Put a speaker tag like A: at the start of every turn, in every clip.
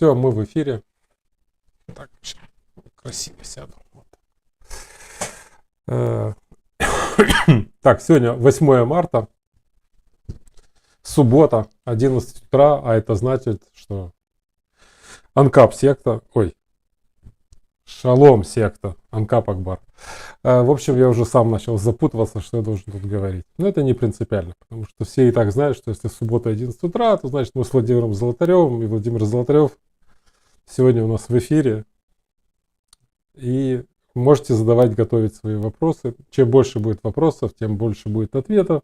A: Все, мы в эфире. Так, красиво сяду. Так, сегодня 8 марта, суббота, 11 утра, а это значит, что Анкап секта, Шалом секта, Анкап Акбар. В общем, я уже сам начал запутываться, что я должен тут говорить. Но это не принципиально, потому что все и так знают, что если суббота 11 утра, то значит мы с Владимиром Золотаревым, и Владимир Золотарев сегодня у нас в эфире. И можете задавать, готовить свои вопросы. Чем больше будет вопросов, тем больше будет ответов,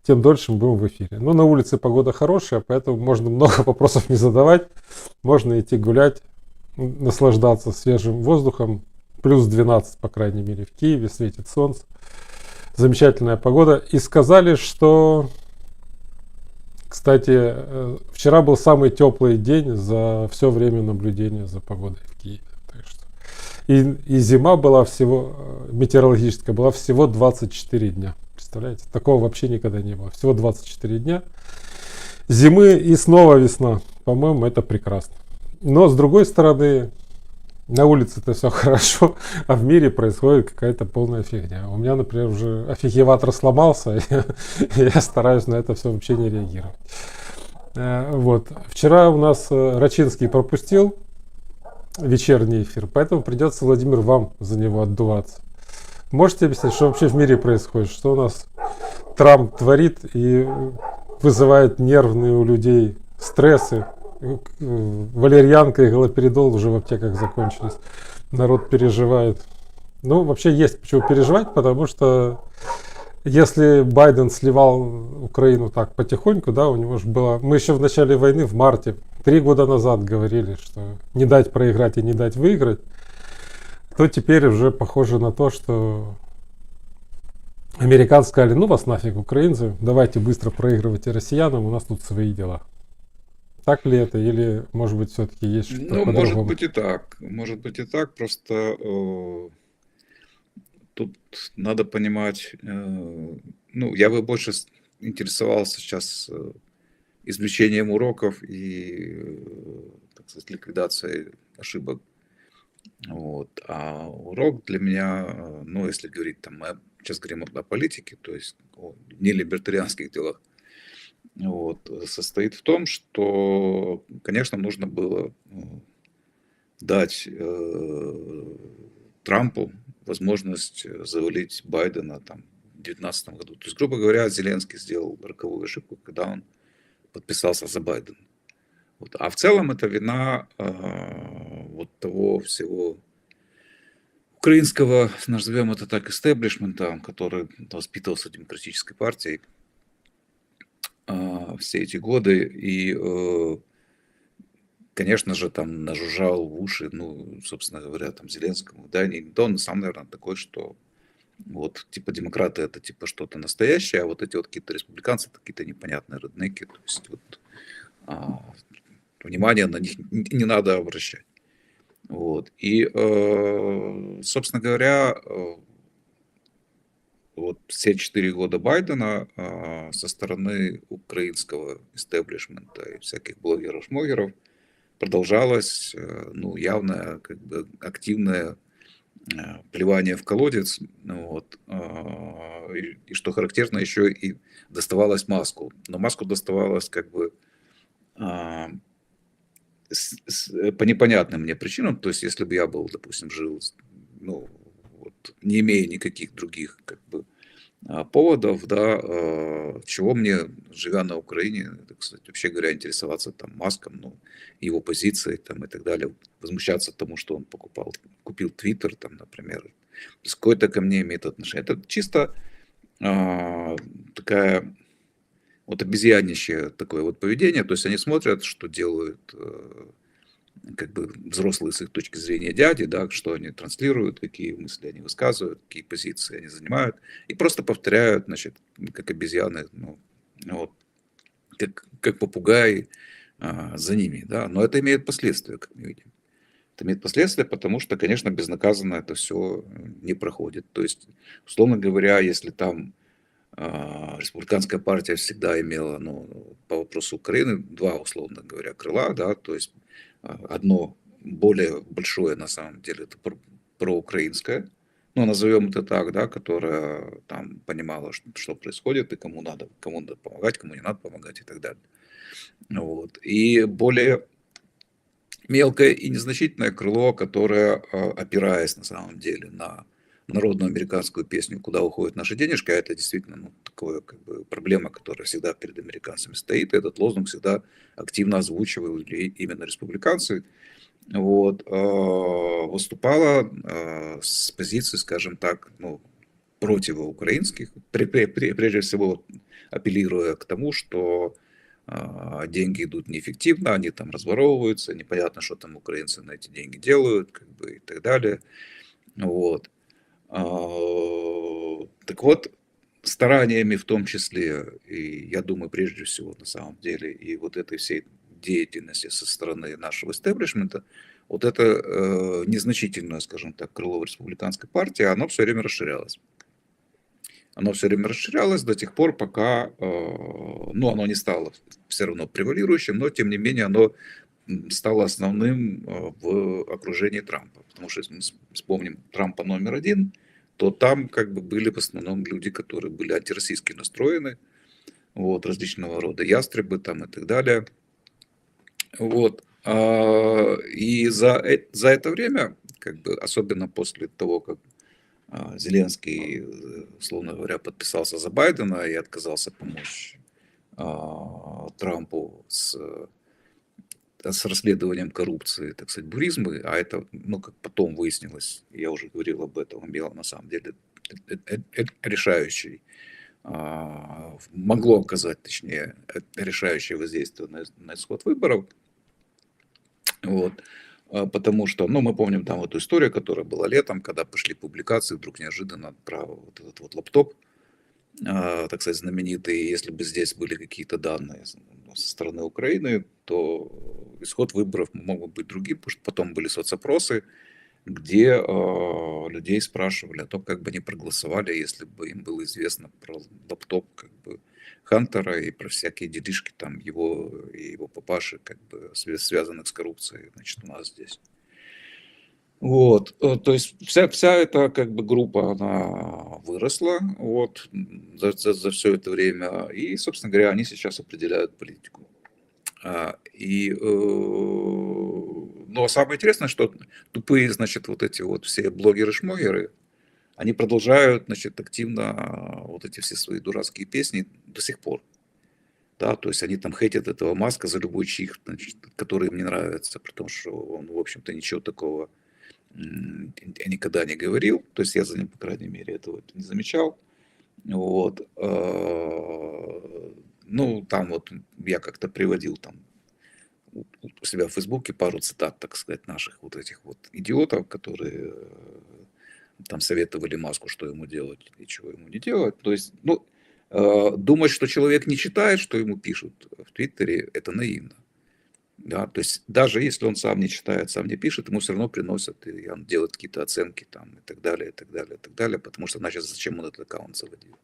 A: тем дольше мы будем в эфире. Но на улице погода хорошая, поэтому можно много вопросов не задавать. Можно идти гулять, наслаждаться свежим воздухом. Плюс 12, по крайней мере, в Киеве, светит солнце. Замечательная погода. И сказали, что, кстати, вчера был самый теплый день за все время наблюдения за погодой в Киеве. Так что и зима была всего, метеорологическая, была всего 24 дня. Представляете? Такого вообще никогда не было. Всего 24 дня зимы и снова весна. По-моему, это прекрасно. Но с другой стороны, на улице-то все хорошо, а в мире происходит какая-то полная фигня. У меня, например, уже офигеватор сломался, и я стараюсь на это все вообще не реагировать. Вот. Вчера у нас Рачинский пропустил вечерний эфир, поэтому придется, Владимир, вам за него отдуваться. Можете объяснить, что вообще в мире происходит? Что у нас Трамп творит и вызывает нервные у людей стрессы? Валерьянка и галоперидол уже в аптеках закончились. Народ переживает. Ну, вообще есть почему переживать, потому что если Байден сливал Украину так потихоньку, да, у него же было... Мы еще в начале войны, в марте, 3 года назад говорили, что не дать проиграть и не дать выиграть, то теперь уже похоже на то, что американцы сказали, ну вас нафиг, украинцы, давайте быстро проигрывайте россиянам, у нас тут свои дела. Так ли это, или, может быть, все-таки есть что-то
B: Ну,
A: по-другому?
B: может быть и так, просто тут надо понимать, ну, я бы больше интересовался сейчас извлечением уроков и, так сказать, ликвидацией ошибок. Вот. А урок для меня, ну, если говорить там, мы сейчас говорим о политике, то есть о нелибертарианских делах, вот, состоит в том, что, конечно, нужно было дать Трампу возможность завалить Байдена там, в 2019 году. То есть, грубо говоря, Зеленский сделал роковую ошибку, когда он подписался за Байдена. Вот. А в целом это вина вот того всего украинского, назовем это так, истеблишмента, который воспитывался демократической партией все эти годы. И, конечно же, там нажужжал в уши, ну, собственно говоря, там Зеленскому, да, да, он сам, наверное, такой, что вот, типа, демократы это, типа, что-то настоящее, а вот эти вот какие-то республиканцы, это какие-то непонятные реднеки, то есть, вот, внимание на них не надо обращать. Вот, и, собственно говоря, вот все 4 года Байдена со стороны украинского истеблишмента и всяких блогеров-шмогеров продолжалось, ну, явное, как бы, активное плевание в колодец, вот, и что характерно, еще и доставалось Маску, но Маску доставалось как бы по непонятным мне причинам, то есть если бы я был, допустим, жил, ну, вот, не имея никаких других как бы поводов, да, чего мне, живя на Украине, так сказать, вообще говоря, интересоваться там Маском, ну, его позицией там и так далее, возмущаться тому, что он купил Твиттер, там, например, с какой-то ко мне имеет отношение. Это чисто такая вот обезьянищее такое вот поведение, то есть они смотрят, что делают как бы взрослые с их точки зрения дяди, да, что они транслируют, какие мысли они высказывают, какие позиции они занимают, и просто повторяют, значит, как обезьяны, ну, вот, как попугаи за ними, да, но это имеет последствия, как мы видим. Это имеет последствия, потому что, конечно, безнаказанно это все не проходит. То есть, условно говоря, если там республиканская партия всегда имела, ну, по вопросу Украины два, условно говоря, крыла, да, то есть одно более большое, на самом деле, это проукраинское, ну, назовем это так, да, которая там понимала, что происходит и кому надо помогать, кому не надо помогать и так далее. Вот. И более мелкое и незначительное крыло, которое, опираясь на самом деле на народную американскую песню «Куда уходят наши денежки», а это действительно такое, как бы, проблема, которая всегда перед американцами стоит, и этот лозунг всегда активно озвучивали именно республиканцы, вот, выступала с позиции, скажем так, ну, противоукраинских, прежде всего апеллируя к тому, что деньги идут неэффективно, они там разворовываются, непонятно, что там украинцы на эти деньги делают, как бы, и так далее. Вот. Так вот, стараниями в том числе, и я думаю, прежде всего, на самом деле, и вот этой всей деятельности со стороны нашего истеблишмента, вот это незначительное, скажем так, крыло в республиканской партии, оно все время расширялось. Оно все время расширялось до тех пор, пока, ну, оно не стало все равно превалирующим, но тем не менее оно стало основным в окружении Трампа. Потому что если мы вспомним Трампа номер один, то там как бы были в основном люди, которые были антироссийски настроены, вот, различного рода ястребы там и так далее. Вот. И за это время, как бы, особенно после того, как Зеленский, условно говоря, подписался за Байдена и отказался помочь Трампу с расследованием коррупции, так сказать, буризмы, а это, ну, как потом выяснилось, я уже говорил об этом, имело на самом деле решающий, могло оказать, точнее, решающее воздействие на исход выборов. Вот. Потому что, ну, мы помним там эту историю, которая была летом, когда пошли публикации, вдруг неожиданно про вот этот вот лаптоп, так сказать, знаменитый. Если бы здесь были какие-то данные со стороны Украины, то исход выборов мог бы быть другим, потому что потом были соцопросы, где людей спрашивали о том, как бы они проголосовали, если бы им было известно про лаптоп, как бы, Хантера и про всякие делишки там его и его папаши, как бы, связанных с коррупцией, значит, у нас здесь. Вот, то есть вся эта, как бы, группа, она выросла, вот, за все это время, и, собственно говоря, они сейчас определяют политику. Ну, а самое интересное, что тупые, значит, вот эти вот все блогеры-шмогеры, они продолжают, значит, активно вот эти все свои дурацкие песни до сих пор. Да, то есть они там хейтят этого Маска за любой чих, значит, который им не нравится, при том, что он, в общем-то, ничего такого никогда не говорил. То есть я за ним, по крайней мере, этого не замечал. Вот. Ну, там вот я как-то приводил там у себя в Фейсбуке пару цитат, так сказать, наших вот этих вот идиотов, которые там советовали Маску, что ему делать и чего ему не делать. То есть, ну, думать, что человек не читает, что ему пишут в Твиттере, это наивно. Да, то есть даже если он сам не читает, сам не пишет, ему все равно приносят, и он делает какие-то оценки там и так далее, и так далее, и так далее, потому что значит, зачем он этот аккаунт заводил.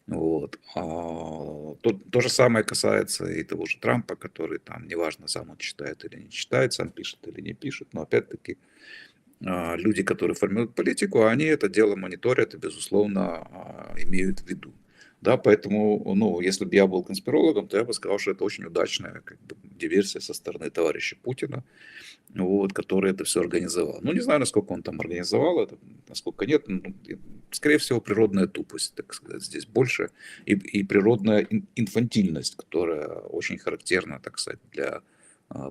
B: Вот. То же самое касается и того же Трампа, который там, неважно, сам он читает или не читает, сам пишет или не пишет, но опять-таки люди, которые формируют политику, они это дело мониторят и, безусловно, имеют в виду. Да, поэтому, ну, если бы я был конспирологом, то я бы сказал, что это очень удачная, как бы, диверсия со стороны товарища Путина, вот, который это все организовал. Ну, не знаю, насколько он там организовал это, насколько нет. Ну, скорее всего, природная тупость, так сказать, здесь больше. И природная инфантильность, которая очень характерна, так сказать, для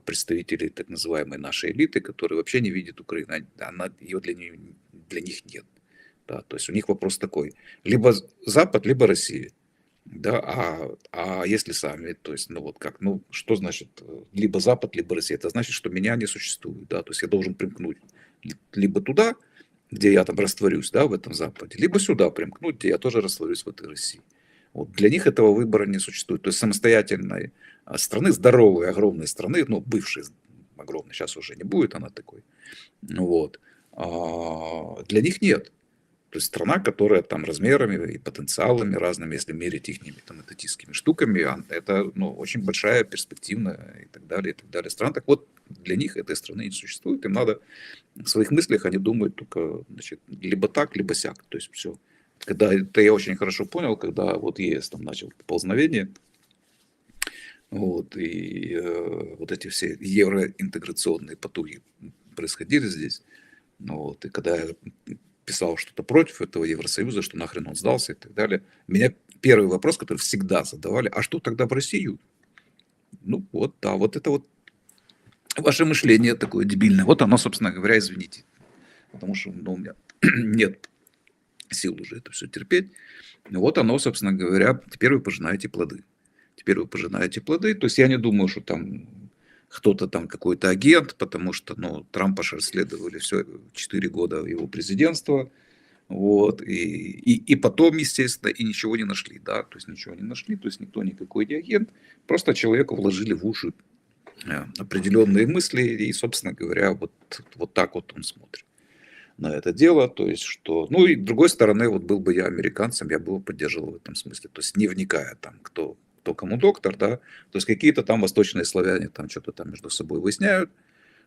B: представителей так называемой нашей элиты, которые вообще не видят Украину. Ее для них нет. Да, то есть у них вопрос такой: либо Запад, либо Россия. Да, а если сами, то есть, ну вот как, ну что значит либо Запад, либо Россия? Это значит, что меня не существует, да, то есть я должен примкнуть либо туда, где я там растворюсь, да, в этом Западе, либо сюда примкнуть, где я тоже растворюсь в этой России. Вот для них этого выбора не существует. То есть самостоятельной страны, здоровой, огромной страны, ну, бывшей огромной, сейчас уже не будет она такой, вот, для них нет. То есть страна, которая там размерами и потенциалами разными, если мерить их там этатистскими штуками, это ну, очень большая, перспективная и так далее страна. Так вот, для них этой страны не существует. Им надо в своих мыслях, они думают только, значит, либо так, либо сяк. То есть все. Когда это я очень хорошо понял, когда вот ЕС там начал поползновение, вот, и вот эти все евроинтеграционные потуги происходили здесь. Ну, вот, и когда я писал что-то против этого Евросоюза, что нахрен он сдался и так далее, меня первый вопрос, который всегда задавали, а что тогда в Россию? Ну вот, да, вот это вот ваше мышление такое дебильное. Вот оно, собственно говоря, извините. Потому что ну, у меня нет сил уже это все терпеть. Ну, вот оно, собственно говоря, теперь вы пожинаете плоды. Теперь вы пожинаете плоды. То есть я не думаю, что там кто-то там какой-то агент, потому что ну, Трампа же расследовали все 4 года его президентства. Вот, и потом, естественно, и ничего не нашли, да, то есть ничего не нашли, то есть никто никакой не агент, просто человеку вложили в уши определенные мысли, и, собственно говоря, вот так вот он смотрит на это дело, то есть что, ну и с другой стороны, вот был бы я американцем, я бы его поддерживал в этом смысле, то есть не вникая там, кто кому доктор, да, то есть какие-то там восточные славяне там что-то там между собой выясняют,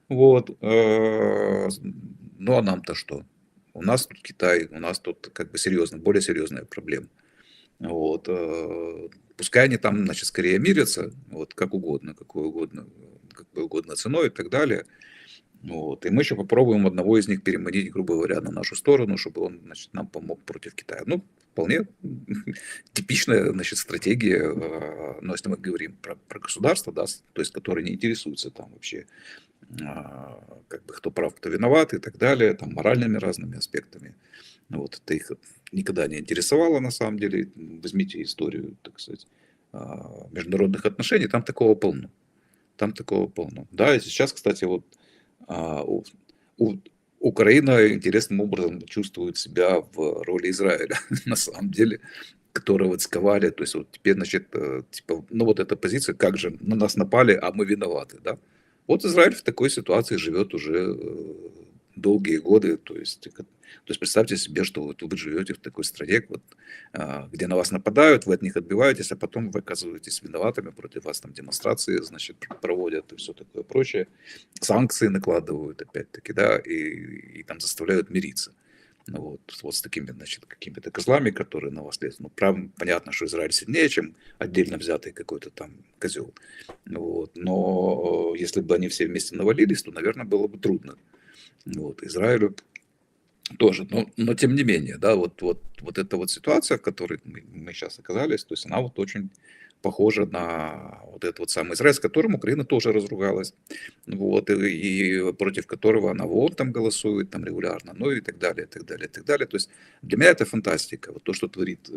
B: вот, ну а нам-то что? У нас тут Китай, у нас тут как бы серьезно, более серьезная проблема. Вот, пускай они там, значит, скорее мирятся, вот, как угодно, какой угодно ценой и так далее. Вот. И мы еще попробуем одного из них переманить, грубо говоря, на нашу сторону, чтобы он, значит, нам помог против Китая. Ну, вполне типичная, значит, стратегия, но если мы говорим про государство, да, то есть, которые не интересуются там вообще, как бы кто прав, кто виноват и так далее, там моральными разными аспектами. Вот это их никогда не интересовало на самом деле. Возьмите историю, так сказать, международных отношений, там такого полно. Там такого полно. Да, и сейчас, кстати, вот у, у- Украина интересным образом чувствует себя в роли Израиля, на самом деле, которого сковали. То есть вот теперь, значит, типа, ну вот эта позиция, как же на нас напали, а мы виноваты, да? Вот Израиль в такой ситуации живет уже долгие годы. То есть представьте себе, что вот вы живете в такой стране, вот, где на вас нападают, вы от них отбиваетесь, а потом вы оказываетесь виноватыми, против вас там демонстрации, значит, проводят и все такое прочее. Санкции накладывают, опять-таки, да, и там заставляют мириться. Ну, вот с такими, значит, какими-то козлами, которые на вас лезут. Ну, правда, понятно, что Израиль сильнее, чем отдельно взятый какой-то там козел. Вот. Но если бы они все вместе навалились, то, наверное, было бы трудно. Вот. Израилю тоже. Но тем не менее, да, вот эта вот ситуация, в которой мы сейчас оказались, то есть она вот очень похожа на вот этот вот самый Израиль, с которым Украина тоже разругалась, вот, и против которого она в ООН там голосует там регулярно, ну и так далее, и так далее, и так далее. То есть для меня это фантастика. Вот то, что творит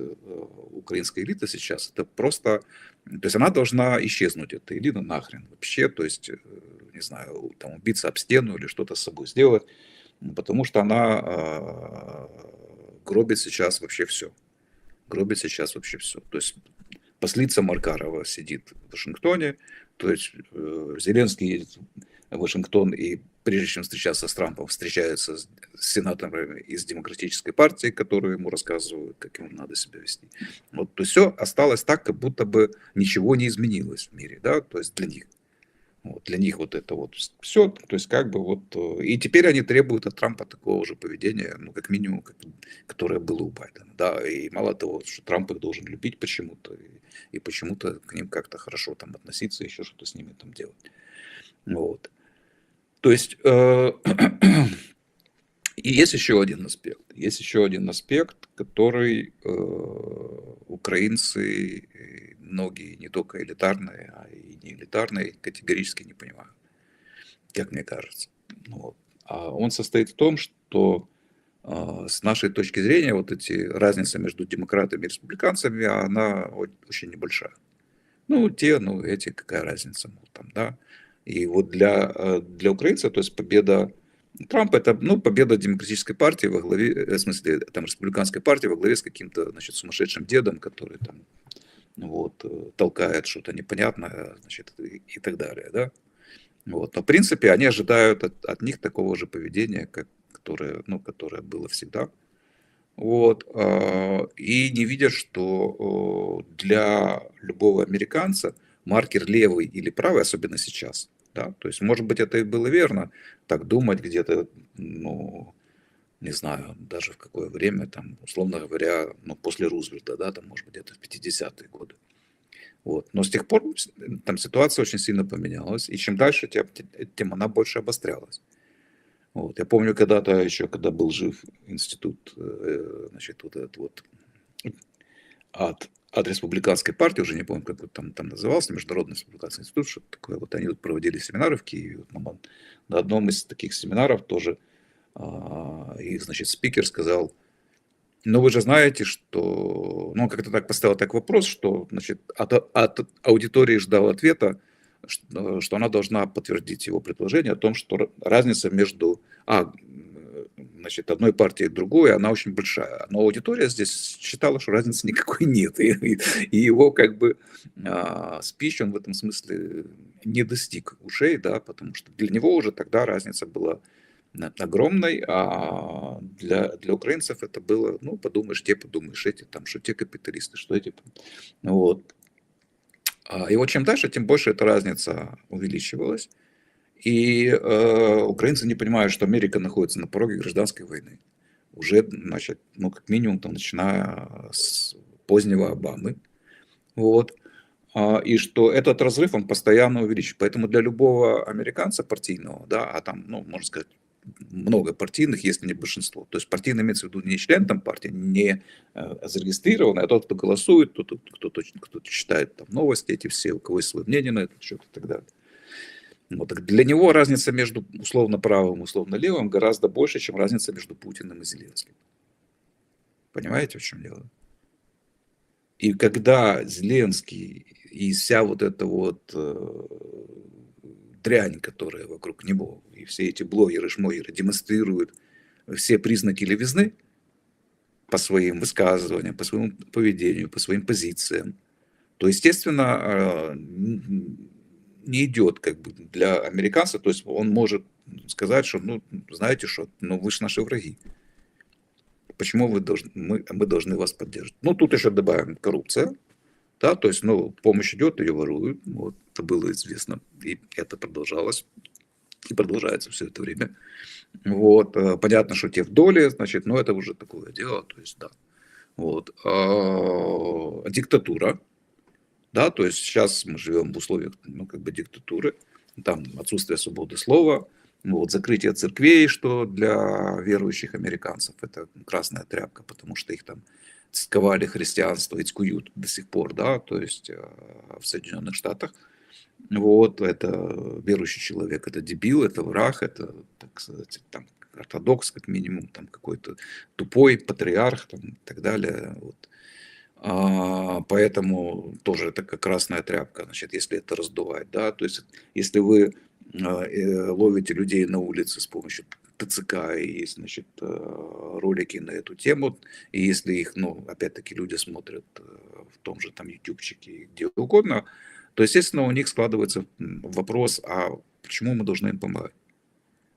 B: украинская элита сейчас, это просто, то есть она должна исчезнуть, эта элита нахрен вообще, то есть, не знаю, там убиться об стену или что-то с собой сделать, потому что она гробит сейчас вообще все. Гробит сейчас вообще все. То есть послица Маркарова сидит в Вашингтоне, то есть Зеленский едет в Вашингтон и прежде чем встречаться с Трампом, встречается с сенаторами из Демократической партии, которые ему рассказывают, как ему надо себя вести. Вот, то есть все осталось так, как будто бы ничего не изменилось в мире, да, то есть для них. Вот, для них вот это вот все, то есть как бы вот, и теперь они требуют от Трампа такого же поведения, ну, как минимум, которое было у Байдена, да, и мало того, что Трамп их должен любить почему-то, и почему-то к ним как-то хорошо там относиться, еще что-то с ними там делать, вот, то есть, и есть еще один аспект, который украинцы, многие, не только элитарные, а и не элитарные, категорически не понимают, как мне кажется. Вот. А он состоит в том, что с нашей точки зрения вот эти разница между демократами и республиканцами, она очень небольшая. Ну, те, ну, эти, какая разница, мол, там, да. И вот для украинцев, то есть победа Трампа, это, ну, победа демократической партии во главе, в смысле, там, республиканской партии во главе с каким-то, значит, сумасшедшим дедом, который там, вот, толкает что-то непонятное, значит, и так далее, да. Вот. Но, в принципе, они ожидают от них такого же поведения, которое было всегда. вот, и не видят, что для любого американца маркер левый или правый, особенно сейчас, да, то есть, может быть, это и было верно, так думать где-то, ну, не знаю, даже в какое время, там, условно говоря, ну, после Рузвельта, да, там, может быть, где-то в 50-е годы. Вот. Но с тех пор там ситуация очень сильно поменялась, и чем дальше, тем она больше обострялась. Вот. Я помню когда-то еще, когда был жив институт, значит, вот этот вот от республиканской партии, уже не помню, как вот там назывался, Международный республиканский институт, что-то такое. Вот они вот проводили семинары в Киеве. Вот на одном из таких семинаров тоже их, значит, спикер сказал, ну вы же знаете, что, ну, он как-то так поставил так вопрос, что, значит, от аудитории ждал ответа, что она должна подтвердить его предположение о том, что разница между значит, одной партией и другой, она очень большая. Но аудитория здесь считала, что разницы никакой нет. И его как бы спич, он в этом смысле не достиг ушей, да, потому что для него уже тогда разница была огромной, а для украинцев это было, ну, подумаешь, те подумаешь, эти там, что те капиталисты, что эти. Вот. И вот чем дальше, тем больше эта разница увеличивалась. И украинцы не понимают, что Америка находится на пороге гражданской войны. Уже, значит, ну, как минимум, там, начиная с позднего Обамы. Вот. И что этот разрыв, он постоянно увеличивается. Поэтому для любого американца партийного, да, а там, ну, можно сказать, много партийных, если не большинство. То есть партийный имеется в виду не член там партии, не зарегистрированный, а тот, кто голосует, кто читает там новости эти все, у кого есть свое мнение на этот счет и так далее. Вот, так для него разница между условно правым и условно левым гораздо больше, чем разница между Путиным и Зеленским. Понимаете, в чем дело? И когда Зеленский и вся вот эта вот дрянь, которая вокруг него, и все эти блогеры, шмогеры демонстрируют все признаки левизны по своим высказываниям, по своему поведению, по своим позициям, то, естественно, не идет как бы для американца, то есть он может сказать, что, ну, знаете что, ну, вы же наши враги. Почему мы должны вас поддерживать? Ну, тут еще добавим коррупция, да, то есть, ну, помощь идет, ее воруют, вот, это было известно, и это продолжалось, и продолжается все это время. Вот, понятно, что те в доле, значит, но это уже такое дело, то есть, да. Вот. Диктатура, да, то есть сейчас мы живем в условиях, ну, как бы диктатуры, там отсутствие свободы слова, вот, закрытие церквей, что для верующих американцев это красная тряпка, потому что их там сковали христианство и цкуют до сих пор, да, то есть в Соединенных Штатах. Вот, это верующий человек, это дебил, это враг, это, так сказать, там, ортодокс, как минимум, там какой-то тупой патриарх, там, и так далее. Вот. Поэтому тоже это как красная тряпка, значит, если это раздувать, да, то есть если вы ловите людей на улице с помощью ТЦК и есть, значит, ролики на эту тему, и если их, ну, опять-таки люди смотрят в том же там ютубчике, где угодно, то, естественно, у них складывается вопрос, а почему мы должны им помогать?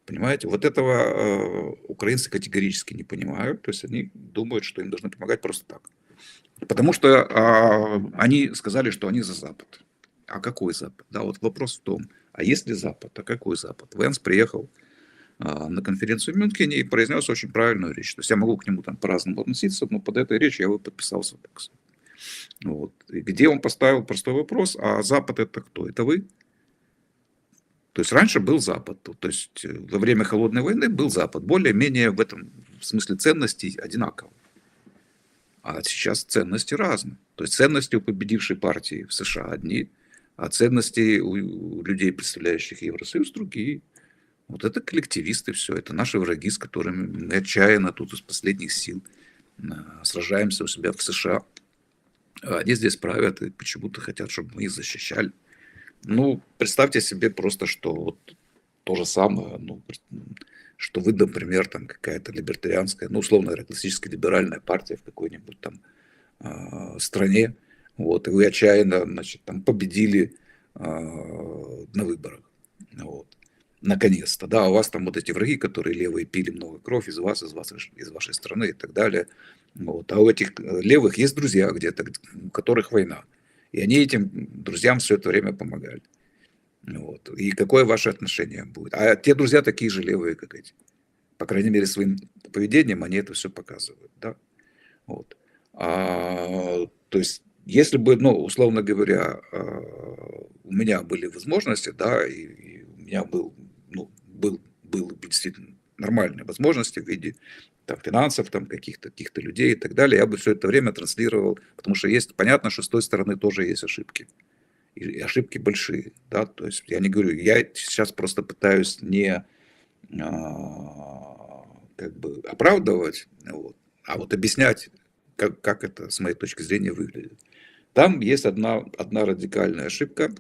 B: Понимаете, вот этого украинцы категорически не понимают, то есть они думают, что им должны помогать просто так. Потому что они сказали, что они за Запад. А какой Запад? Да, вот вопрос в том, а если Запад, а какой Запад? Венс приехал на конференцию в Мюнхене и произнес очень правильную речь. То есть я могу к нему там по-разному относиться, но под этой речью я бы подписался. Так сказать. Вот. И где он поставил простой вопрос, а Запад это кто? Это вы? То есть раньше был Запад, то есть во время Холодной войны был Запад, более-менее в этом в смысле ценностей одинаково. А сейчас ценности разные. То есть ценности у победившей партии в США одни, а ценности у людей, представляющих Евросоюз, другие. Вот это коллективисты все, это наши враги, с которыми мы отчаянно тут из последних сил сражаемся у себя в США. А они здесь правят и почему-то хотят, чтобы мы их защищали. Ну, представьте себе просто, что вот то же самое, ну, что вы, например, там какая-то либертарианская, ну, условно говоря, классическая либеральная партия в какой-нибудь там стране, вот, и вы отчаянно, значит, там победили на выборах, вот. наконец-то, да, у вас там вот эти враги, которые левые пили много кровь из вас, из вашей страны и так далее. Вот. А у этих левых есть друзья где-то, у которых война. И они этим друзьям все это время помогали. Вот. И какое ваше отношение будет? А те друзья такие же левые, как эти. По крайней мере, своим поведением они это все показывают. Да? Вот. То есть, если бы, ну, условно говоря, у меня были возможности, да, и у меня был действительно нормальные возможности в виде там, финансов, там, каких-то людей и так далее, я бы все это время транслировал, потому что есть, понятно, что с той стороны тоже есть ошибки. И ошибки большие, да, то есть я не говорю, я сейчас просто пытаюсь не как бы оправдывать, вот, а вот объяснять, как это с моей точки зрения выглядит. Там есть одна радикальная ошибка,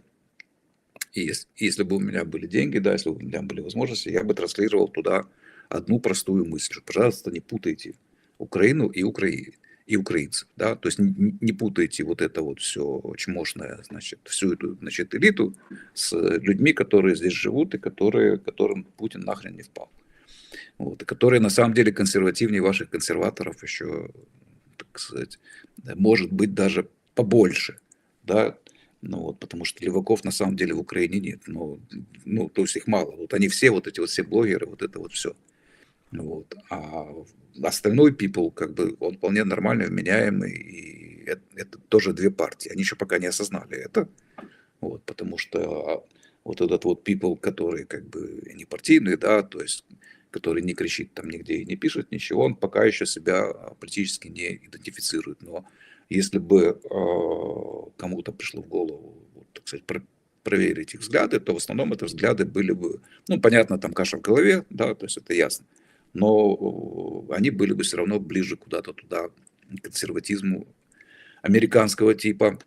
B: и если бы у меня были деньги, да, если бы у меня были возможности, я бы транслировал туда одну простую мысль, что, пожалуйста, не путайте Украину и украинцев, да, то есть не путайте вот это вот все чмошное, значит, всю эту, значит, элиту с людьми, которые здесь живут и которым Путин нахрен не впал. Вот, и которые на самом деле консервативнее ваших консерваторов еще, так сказать, может быть даже побольше, да, ну вот, потому что леваков на самом деле в Украине нет, ну, то есть их мало, вот они все, вот эти вот все блогеры, вот это вот все, вот, а остальной people, как бы, он вполне нормальный, вменяемый, и это тоже две партии, они еще пока не осознали это, вот, потому что вот этот вот people, который как бы не партийный, да, то есть который не кричит там нигде и не пишет ничего, он пока еще себя политически не идентифицирует. Но если бы кому-то пришло в голову, вот, так сказать, проверить их взгляды, то в основном это взгляды были бы, ну, понятно, там каша в голове, да, то есть это ясно, но они были бы все равно ближе куда-то туда, к консерватизму американского типа,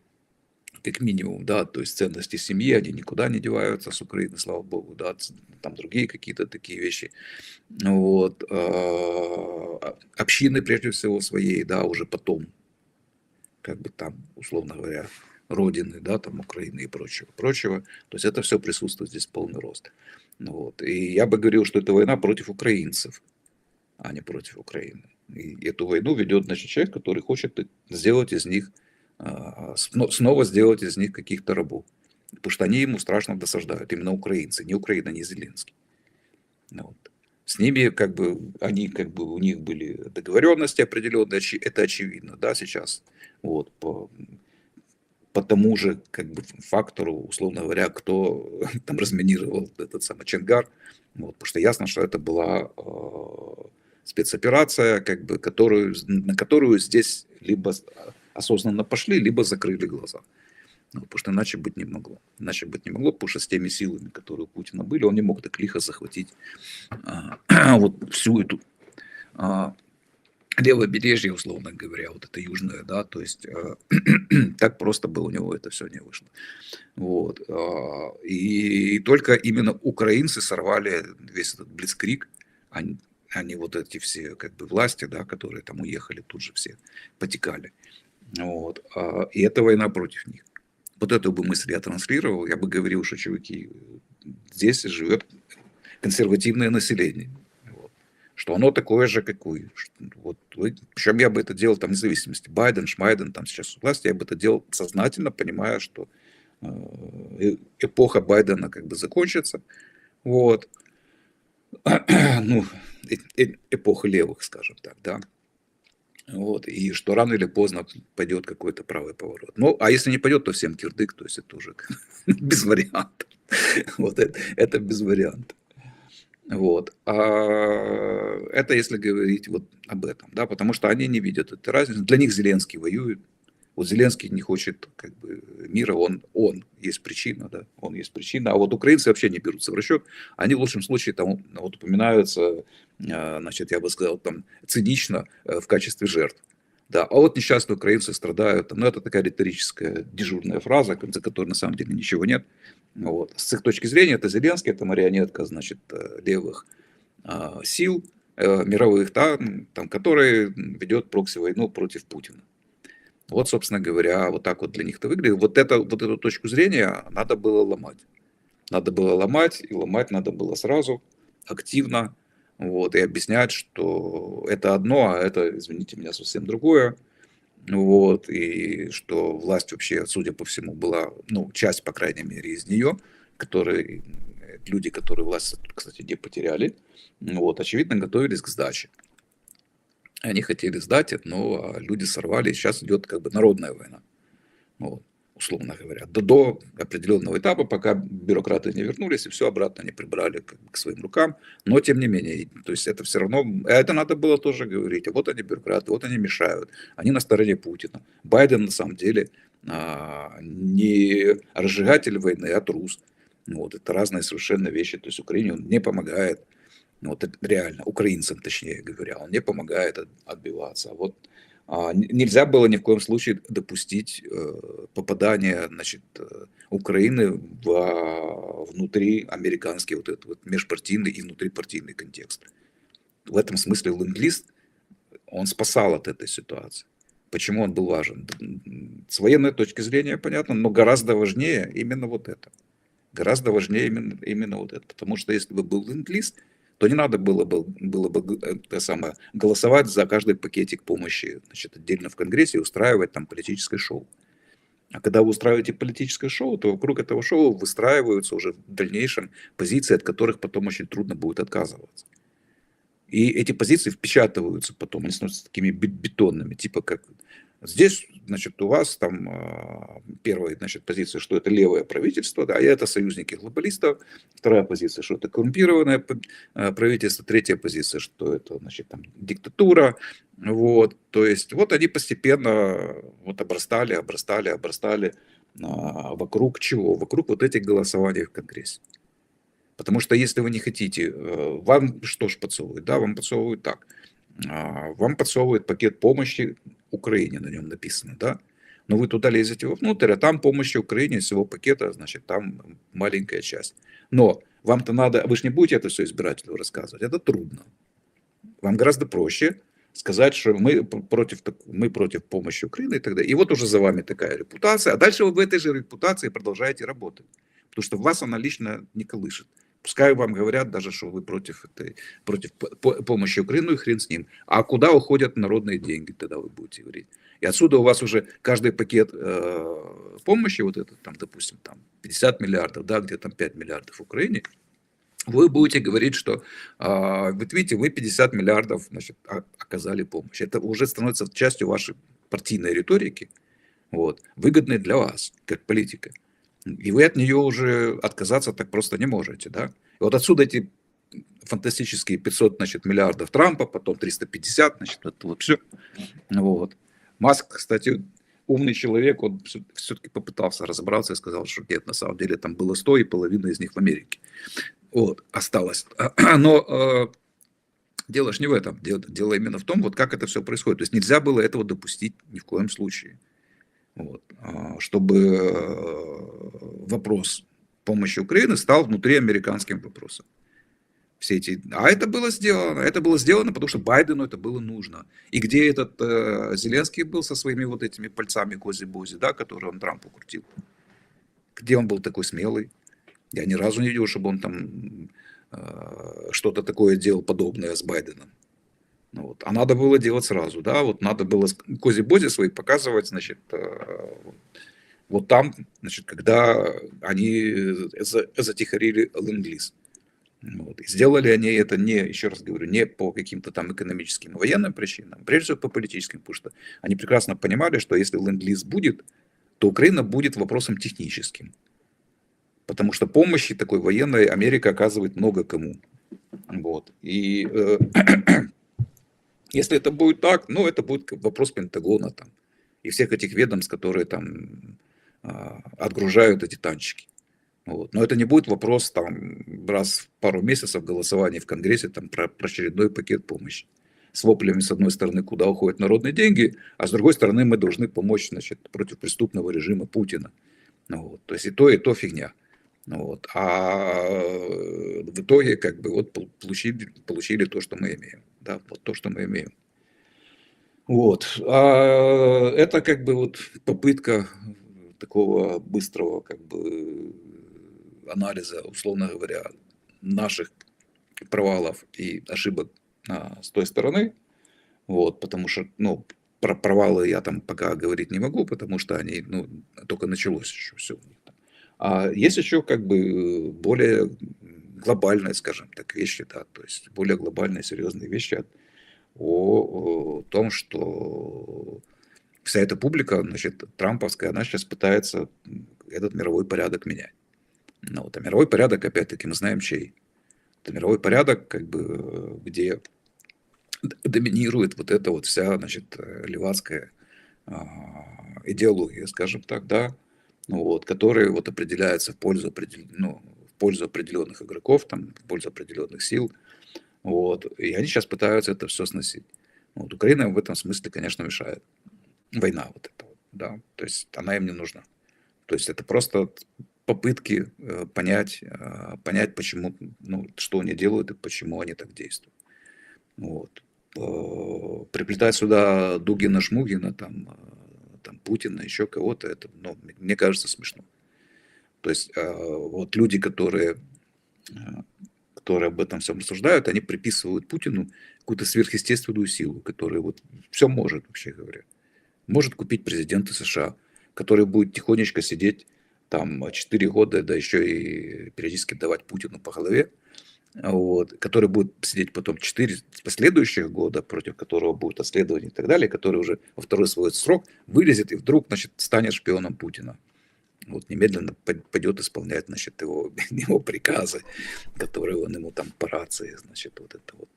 B: как минимум, да, то есть ценности семьи, они никуда не деваются с Украины, слава богу, да, там другие какие-то такие вещи, вот, общины прежде всего своей, да, уже потом, как бы там, условно говоря, родины, да, там Украины и прочего, то есть это все присутствует здесь в полный рост, вот, и я бы говорил, что это война против украинцев, а не против Украины, и эту войну ведет, значит, человек, который хочет сделать из них снова сделать из них каких-то рабов. Потому что они ему страшно досаждают. Именно украинцы. Не Украина, не Зеленский. Вот. С ними как бы, они как бы, у них были договоренности определенные, это очевидно, да, сейчас. Вот, по тому же как бы фактору, условно говоря, кто там разминировал этот самый Чонгар. Вот, потому что ясно, что это была спецоперация, как бы, на которую здесь либо осознанно пошли, либо закрыли глаза. Ну, потому что иначе быть не могло. Иначе быть не могло, потому что с теми силами, которые у Путина были, он не мог так лихо захватить вот всю эту левобережье, условно говоря, вот это южное, да, то есть так просто бы у него это все не вышло. Вот. И только именно украинцы сорвали весь этот блицкриг, а не вот эти все как бы власти, да, которые там уехали, тут же все потекали. Вот. И это война против них. Вот эту бы мысль я транслировал, я бы говорил, что, чуваки, здесь живет консервативное население. Вот. Что оно такое же, как вы. Вот, причем я бы это делал там, вне зависимости. Байден, Шмайден, там сейчас у власти, я бы это делал сознательно, понимая, что эпоха Байдена как бы закончится. Вот. Ну, эпоха левых, скажем так, да. Вот, и что рано или поздно пойдет какой-то правый поворот. Ну, а если не пойдет, то всем кирдык, то есть это уже без вариантов. Вот это без вариантов. Вот. Это если говорить вот об этом, да, потому что они не видят этой разницы. Для них Зеленский воюет. Вот Зеленский не хочет как бы мира, он есть причина, да, он есть причина. А вот украинцы вообще не берутся в расчет. Они в лучшем случае там вот упоминаются, значит, я бы сказал, там цинично в качестве жертв. Да, а вот несчастные украинцы страдают. Ну, это такая риторическая дежурная фраза, за которой на самом деле ничего нет. Вот. С их точки зрения это Зеленский, это марионетка, значит, левых сил мировых, да, там, который ведет прокси-войну против Путина. Вот, собственно говоря, вот так вот для них это выглядит. Вот эту точку зрения надо было ломать. надо было ломать, и ломать надо было сразу, активно, вот, и объяснять, что это одно, а это, извините меня, совсем другое. Вот, и что власть вообще, судя по всему, была, ну, часть, по крайней мере, из нее, которые, люди, которые власть, кстати, не потеряли, вот, очевидно, готовились к сдаче. Они хотели сдать это, но люди сорвали, и сейчас идет как бы народная война. Вот, условно говоря, до определенного этапа, пока бюрократы не вернулись и все обратно не прибрали как бы к своим рукам, но тем не менее, то есть это все равно, это надо было тоже говорить, а вот они бюрократы, вот они мешают, они на стороне Путина. Байден на самом деле не разжигатель войны, а трус. Вот, это разные совершенно вещи, то есть Украине он не помогает, вот это реально, украинцам точнее говоря, он не помогает отбиваться. А вот нельзя было ни в коем случае допустить попадания, значит, Украины внутри американский вот этот вот межпартийный и внутрипартийный контекст. В этом смысле ленд-лиз, он спасал от этой ситуации. Почему он был важен? С военной точки зрения понятно, но гораздо важнее именно вот это. Гораздо важнее именно вот это. Потому что если бы был ленд-лиз, то не надо было бы голосовать за каждый пакетик помощи, значит, отдельно в Конгрессе и устраивать там политическое шоу. А когда вы устраиваете политическое шоу, то вокруг этого шоу выстраиваются уже в дальнейшем позиции, от которых потом очень трудно будет отказываться. И эти позиции впечатываются потом, они становятся такими бетонными, типа как здесь, значит, у вас там первая, значит, позиция, что это левое правительство, да, и это союзники глобалистов. Вторая позиция, что это коррумпированное правительство. Третья позиция, что это, значит, там диктатура. Вот, то есть, вот они постепенно вот обрастали вокруг чего? Вокруг вот этих голосований в Конгрессе. Потому что если вы не хотите, вам что ж подсовывают? Да, вам подсовывают так. Вам подсовывают пакет помощи Украине, на нем написано, да? Но вы туда лезете вовнутрь, а там помощи Украине из всего пакета, значит, там маленькая часть. Но вам-то надо, вы же не будете это все избирателю рассказывать, это трудно. Вам гораздо проще сказать, что мы против помощи Украины и так далее. И вот уже за вами такая репутация, а дальше вы в этой же репутации продолжаете работать. Потому что вас она лично не колышет. Пускай вам говорят даже, что вы против помощи Украины, и хрен с ним. А куда уходят народные деньги, тогда вы будете говорить. И отсюда у вас уже каждый пакет помощи, вот этот, там, допустим, там 50 миллиардов, да, где там 5 миллиардов Украине, вы будете говорить, что, вот видите, вы 50 миллиардов, значит, оказали помощь. Это уже становится частью вашей партийной риторики, вот, выгодной для вас, как политика. И вы от нее уже отказаться так просто не можете, да. И вот отсюда эти фантастические 500, значит, миллиардов Трампа, потом 350, значит, это вот все. Вот. Маск, кстати, умный человек, он все-таки попытался разобраться и сказал, что нет, на самом деле там было 100, и половина из них в Америке. Вот, осталось. Но дело ж не в этом. Дело именно в том, вот как это все происходит. То есть нельзя было этого допустить ни в коем случае. Вот, чтобы вопрос помощи Украины стал внутриамериканским вопросом. А это было сделано. Это было сделано, потому что Байдену это было нужно. И где этот Зеленский был со своими вот этими пальцами кози-бози, да, которые он Трампу крутил? Где он был такой смелый? Я ни разу не видел, чтобы он там что-то такое делал подобное с Байденом. Вот. А надо было делать сразу, да, вот надо было кози-бози свои показывать, значит, вот там, значит, когда они затихарили ленд-лиз. Вот. И сделали они это не, еще раз говорю, не по каким-то там экономическим и военным причинам, прежде всего по политическим, потому что они прекрасно понимали, что если ленд-лиз будет, то Украина будет вопросом техническим. Потому что помощи такой военной Америка оказывает много кому. Вот. И если это будет так, ну, это будет вопрос Пентагона там, и всех этих ведомств, которые там отгружают эти танчики. Вот. Но это не будет вопрос там раз в пару месяцев голосования в Конгрессе там, про очередной пакет помощи. С воплями, с одной стороны, куда уходят народные деньги, а с другой стороны, мы должны помочь, значит, против преступного режима Путина. Ну, вот. То есть и то фигня. Вот. А в итоге как бы вот получили то, что мы имеем. Да, вот то, что мы имеем. Вот. А это как бы вот попытка такого быстрого как бы анализа, условно говоря, наших провалов и ошибок с той стороны, вот, потому что, ну, про провалы я там пока говорить не могу, потому что они, ну, только началось еще все. А есть еще как бы более глобальные, скажем так, вещи, да, то есть более глобальные, серьезные вещи о том, что вся эта публика, значит, трамповская, она сейчас пытается этот мировой порядок менять. Ну, вот, а мировой порядок, опять-таки, мы знаем чей. Это мировой порядок, как бы, где доминирует вот эта вот вся, значит, левацкая идеология, скажем так, да, ну, вот, которая вот определяется в пользу, ну, в пользу определенных игроков, там, в пользу определенных сил, вот, и они сейчас пытаются это все сносить. Вот, Украина в этом смысле, конечно, мешает. Война вот эта вот, да, то есть она им не нужна. То есть это просто попытки понять, почему, ну, что они делают и почему они так действуют. Вот. Приплетать сюда Дугина, Шмугина, там Путина, еще кого-то, это, ну, мне кажется, смешно. То есть вот люди, которые об этом всем рассуждают, они приписывают Путину какую-то сверхъестественную силу, которая вот все может, вообще говоря. Может купить президента США, который будет тихонечко сидеть там 4 года, да еще и периодически давать Путину по голове, вот, который будет сидеть потом 4 последующих года, против которого будет расследование и так далее, который уже во второй свой срок вылезет и вдруг, значит, станет шпионом Путина. Вот немедленно пойдет исполнять, значит, его приказы, которые он ему там по рации, значит, вот это вот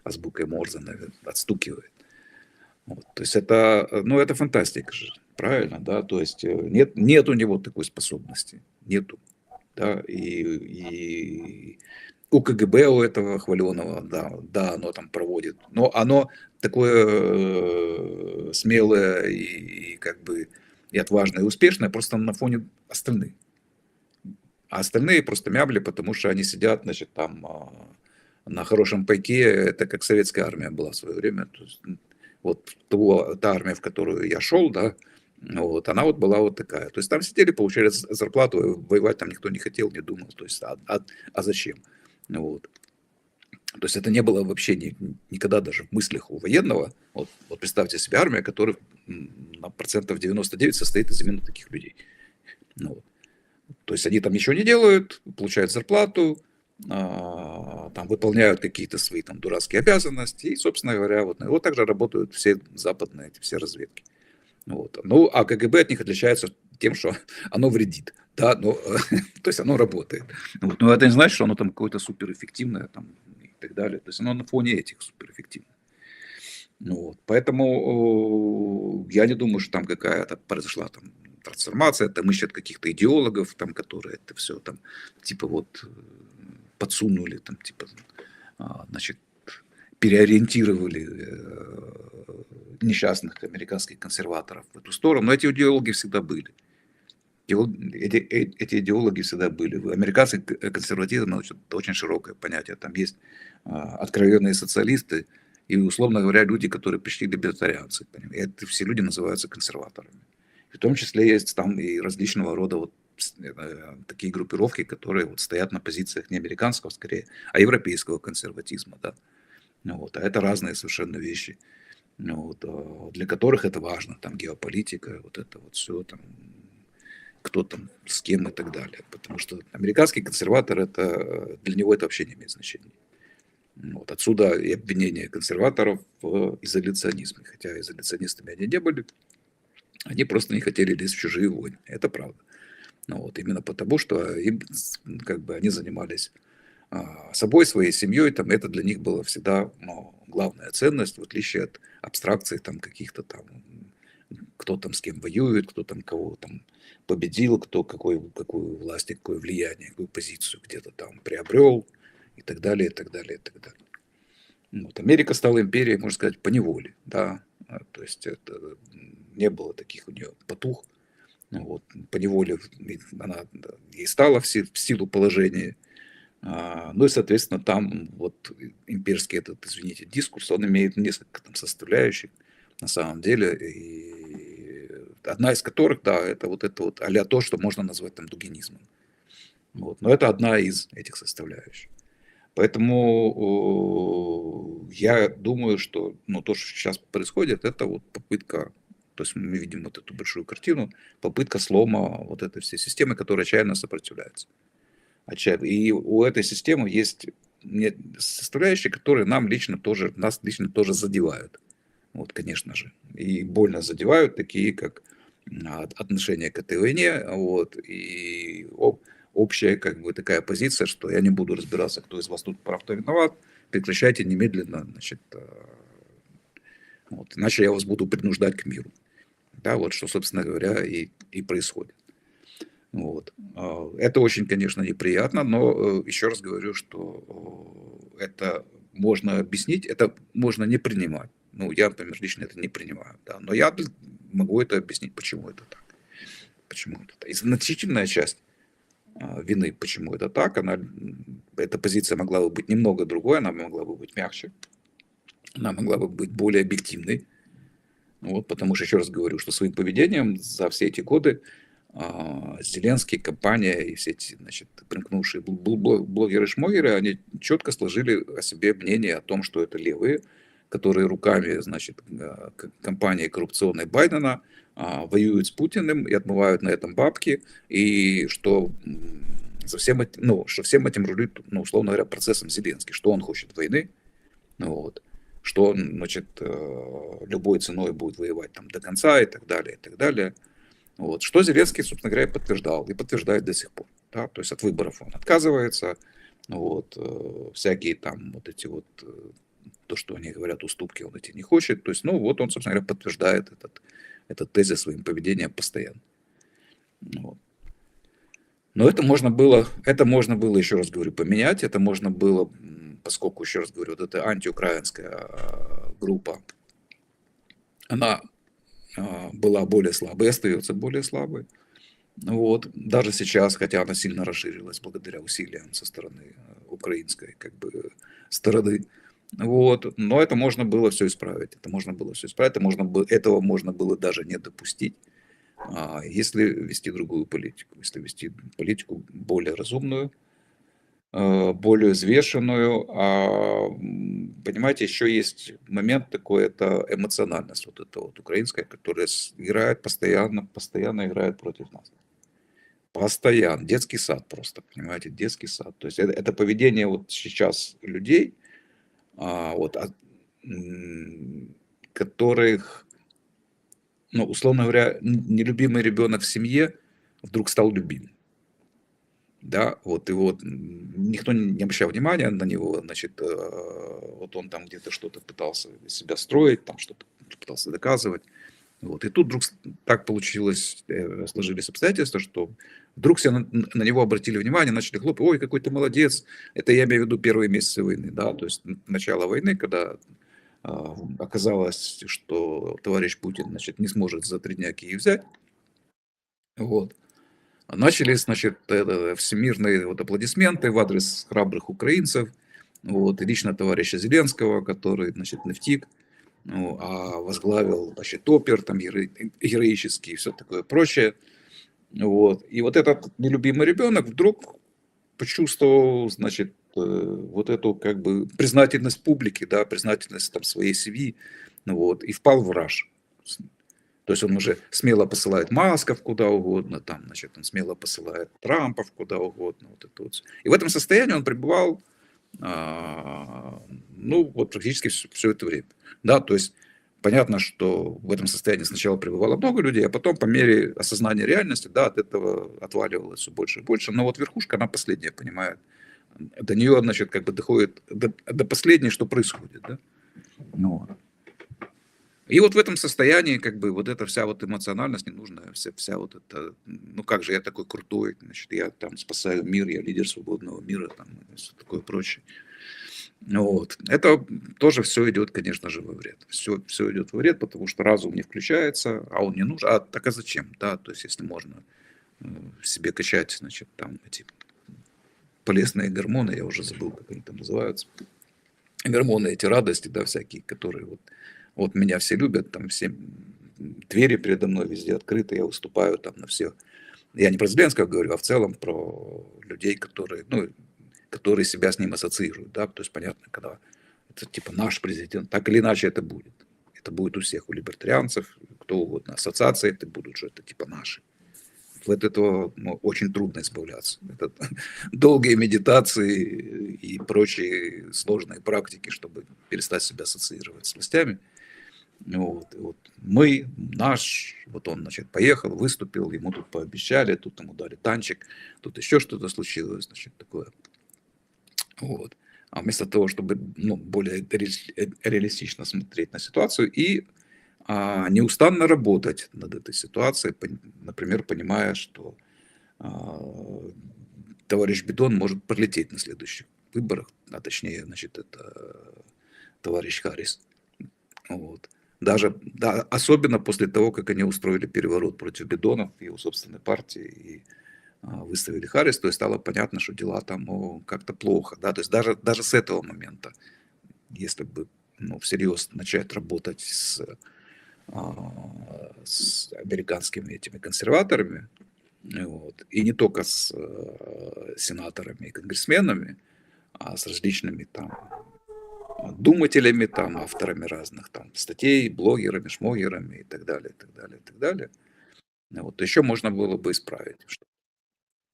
B: азбукой Морзе, наверное, отстукивает. Вот, то есть это, ну, это фантастика же, правильно, да, то есть нет у него такой способности, нету, да, и у КГБ у этого хваленого, да, оно там проводит, но оно такое смелое и как бы и отважное, и успешное просто на фоне остальных. А остальные просто мябли, потому что они сидят, значит, там на хорошем пайке, это как советская армия была в свое время. То есть, вот та армия, в которую я шел, да, вот, она вот была вот такая. То есть там сидели, получали зарплату, воевать там никто не хотел, не думал. То есть, а зачем? Вот. То есть это не было вообще никогда даже в мыслях у военного. Вот представьте себе армия, которая на процентов 99 состоит из именно таких людей. Ну, вот. То есть они там ничего не делают, получают зарплату, там выполняют какие-то свои там дурацкие обязанности, и, собственно говоря, вот так же работают все западные, эти все разведки. Вот. Ну, а КГБ от них отличается тем, что оно вредит, да, но, то есть оно работает. Вот. Но это не значит, что оно там какое-то суперэффективное там, и так далее. То есть оно на фоне этих суперэффективных. Ну, вот. Поэтому я не думаю, что там какая-то произошла там трансформация, там ищут каких-то идеологов, там, которые это все там, типа вот подсунули, там, типа, значит, переориентировали несчастных американских консерваторов в эту сторону. Но эти идеологи всегда были. Эти идеологи всегда были. Американский консерватизм – это очень широкое понятие. Там есть откровенные социалисты и, условно говоря, люди, которые пришли либертарианцы. И это все люди называются консерваторами. В том числе есть там и различного рода вот такие группировки, которые вот стоят на позициях не американского, скорее, а европейского консерватизма. Да? Вот. А это разные совершенно вещи, вот, для которых это важно. Там геополитика, вот это вот все, там, кто там с кем и так далее. Потому что американский консерватор, это, для него это вообще не имеет значения. Вот. Отсюда и обвинение консерваторов в изоляционизме. Хотя изоляционистами они не были, они просто не хотели лезть в чужие войны. Это правда. Вот, именно потому, что им, как бы, они занимались собой, своей семьей, там, это для них было всегда главная ценность, в отличие от абстракций там, каких-то там, кто там с кем воюет, кто там кого там победил, кто какую власть, какое влияние, какую позицию где-то там приобрел и так далее, и так далее, и так далее. Вот. Америка стала империей, можно сказать, по неволе, да, то есть это не было таких у нее потух. Вот, по неволе она ей стала в силу положения. Ну и, соответственно, там вот имперский этот, извините, дискурс, он имеет несколько там составляющих на самом деле. И одна из которых, да, это вот а-ля то, что можно назвать там дугинизмом. Вот. Но это одна из этих составляющих. Поэтому я думаю, что то, что сейчас происходит, это вот попытка, то есть мы видим вот эту большую картину, попытка слома вот этой всей системы, которая отчаянно сопротивляется. И у этой системы есть составляющие, которые нас лично тоже задевают. Вот, конечно же. И больно задевают, такие как отношение к этой войне, вот, и общая как бы такая позиция, что я не буду разбираться, кто из вас тут прав, кто виноват, прекращайте немедленно, значит, вот, иначе я вас буду принуждать к миру. Да, вот что, собственно говоря, и происходит. Вот. Это очень, конечно, неприятно, но еще раз говорю, что это можно объяснить, это можно не принимать. Ну, я, например, лично это не принимаю, да, но я могу это объяснить, почему это так. Почему это так. И значительная часть вины, почему это так, эта позиция могла бы быть немного другой, она могла бы быть мягче, она могла бы быть более объективной. Вот, потому что, еще раз говорю, что своим поведением за все эти годы Зеленский, компания и все эти, значит, примкнувшие блогеры-шмогеры, они четко сложили о себе мнение о том, что это левые, которые руками, значит, компании коррупционной Байдена воюют с Путиным и отмывают на этом бабки, и что всем этим рулит, условно говоря, процессом Зеленский, что он хочет войны, вот, что он, значит, любой ценой будет воевать там до конца и так далее, и так далее. Вот. Что Зеленский, собственно говоря, подтверждал и подтверждает до сих пор. Да? То есть от выборов он отказывается, вот, всякие там вот эти вот, то, что они говорят, уступки он эти не хочет. То есть, вот он, собственно говоря, подтверждает этот тезис своим поведением постоянно. Вот. Но это можно было, еще раз говорю, поменять, это можно было, поскольку, еще раз говорю, вот эта антиукраинская группа, она была более слабой и остается более слабой. Вот. Даже сейчас, хотя она сильно расширилась благодаря усилиям со стороны украинской стороны. Вот. Но это можно было все исправить. Этого можно было даже не допустить, если вести другую политику. Если вести политику более разумную, более взвешенную. Понимаете, еще есть момент такой, это эмоциональность вот эта вот украинская, которая играет постоянно играет против нас. Постоянно. Детский сад просто, понимаете, детский сад. То есть это поведение вот сейчас людей, которых, условно говоря, нелюбимый ребенок в семье вдруг стал любимым. Да, вот, и вот никто не обращал внимания на него, значит, вот он там где-то что-то пытался себя строить, там что-то пытался доказывать. Вот, и тут вдруг так получилось, сложились обстоятельства, что вдруг все на него обратили внимание, начали хлопать: ой, какой ты молодец. Это я имею в виду первые месяцы войны, да, то есть начало войны, когда оказалось, что товарищ Путин, значит, не сможет за 3 дня Киев взять. Вот. Начались, значит, всемирные вот аплодисменты в адрес храбрых украинцев, вот, и лично товарища Зеленского, который, значит, не втик, возглавил, значит, опер, там, героический и все такое прочее. Вот. И вот этот нелюбимый ребенок вдруг почувствовал, значит, вот эту признательность публики, да, признательность там своей семьи, вот, и впал в раж. То есть он уже смело посылает Масков куда угодно, там, значит, он смело посылает Трампов куда угодно. Вот это вот. И в этом состоянии он пребывал, практически все это время. Да, то есть понятно, что в этом состоянии сначала пребывало много людей, а потом по мере осознания реальности, да, от этого отваливалось все больше и больше. Но вот верхушка, она последняя понимает. До нее, значит, доходит до последней, что происходит, да. И вот в этом состоянии, вот эта вся вот эмоциональность ненужная, вся вот это, как же я такой крутой, значит, я там спасаю мир, я лидер свободного мира, там, и все такое прочее. Вот. Это тоже все идет, конечно же, во вред. Все идет во вред, потому что разум не включается, а он не нужен. А зачем? Да, то есть, если можно в себе качать, значит, там эти полезные гормоны, я уже забыл, как они там называются, гормоны эти радости, да, всякие, которые вот меня все любят, там все двери передо мной везде открыты, я выступаю там на всех Я не про Зеленского говорю, а в целом про людей, которые, ну, которые себя с ним ассоциируют, да, то есть понятно, когда это типа наш президент, так или иначе это будет. Это будет у всех, у либертарианцев, кто угодно. Ассоциации это будут, что это типа наши. От этого очень трудно избавляться. Это долгие медитации и прочие сложные практики, чтобы перестать себя ассоциировать с властями. Вот. И вот мы, наш, вот он, значит, поехал, выступил, ему тут пообещали, тут ему дали танчик, тут еще что-то случилось, значит, такое. Вот. А вместо того, чтобы более реалистично смотреть на ситуацию и неустанно работать над этой ситуацией, например, понимая, что товарищ Бидон может пролететь на следующих выборах, а точнее, значит, это товарищ Харрис. Вот. Даже, да, особенно после того, как они устроили переворот против Бидона в его собственной партии и выставили Харрис, то есть стало понятно, что дела там как-то плохо. Да? То есть даже с этого момента, если бы всерьез начать работать с американскими этими консерваторами, вот, и не только с сенаторами и конгрессменами, а с различными там думателями, там, авторами разных там статей, блогерами, шмогерами и так далее, и так далее, и так далее. Вот, еще можно было бы исправить.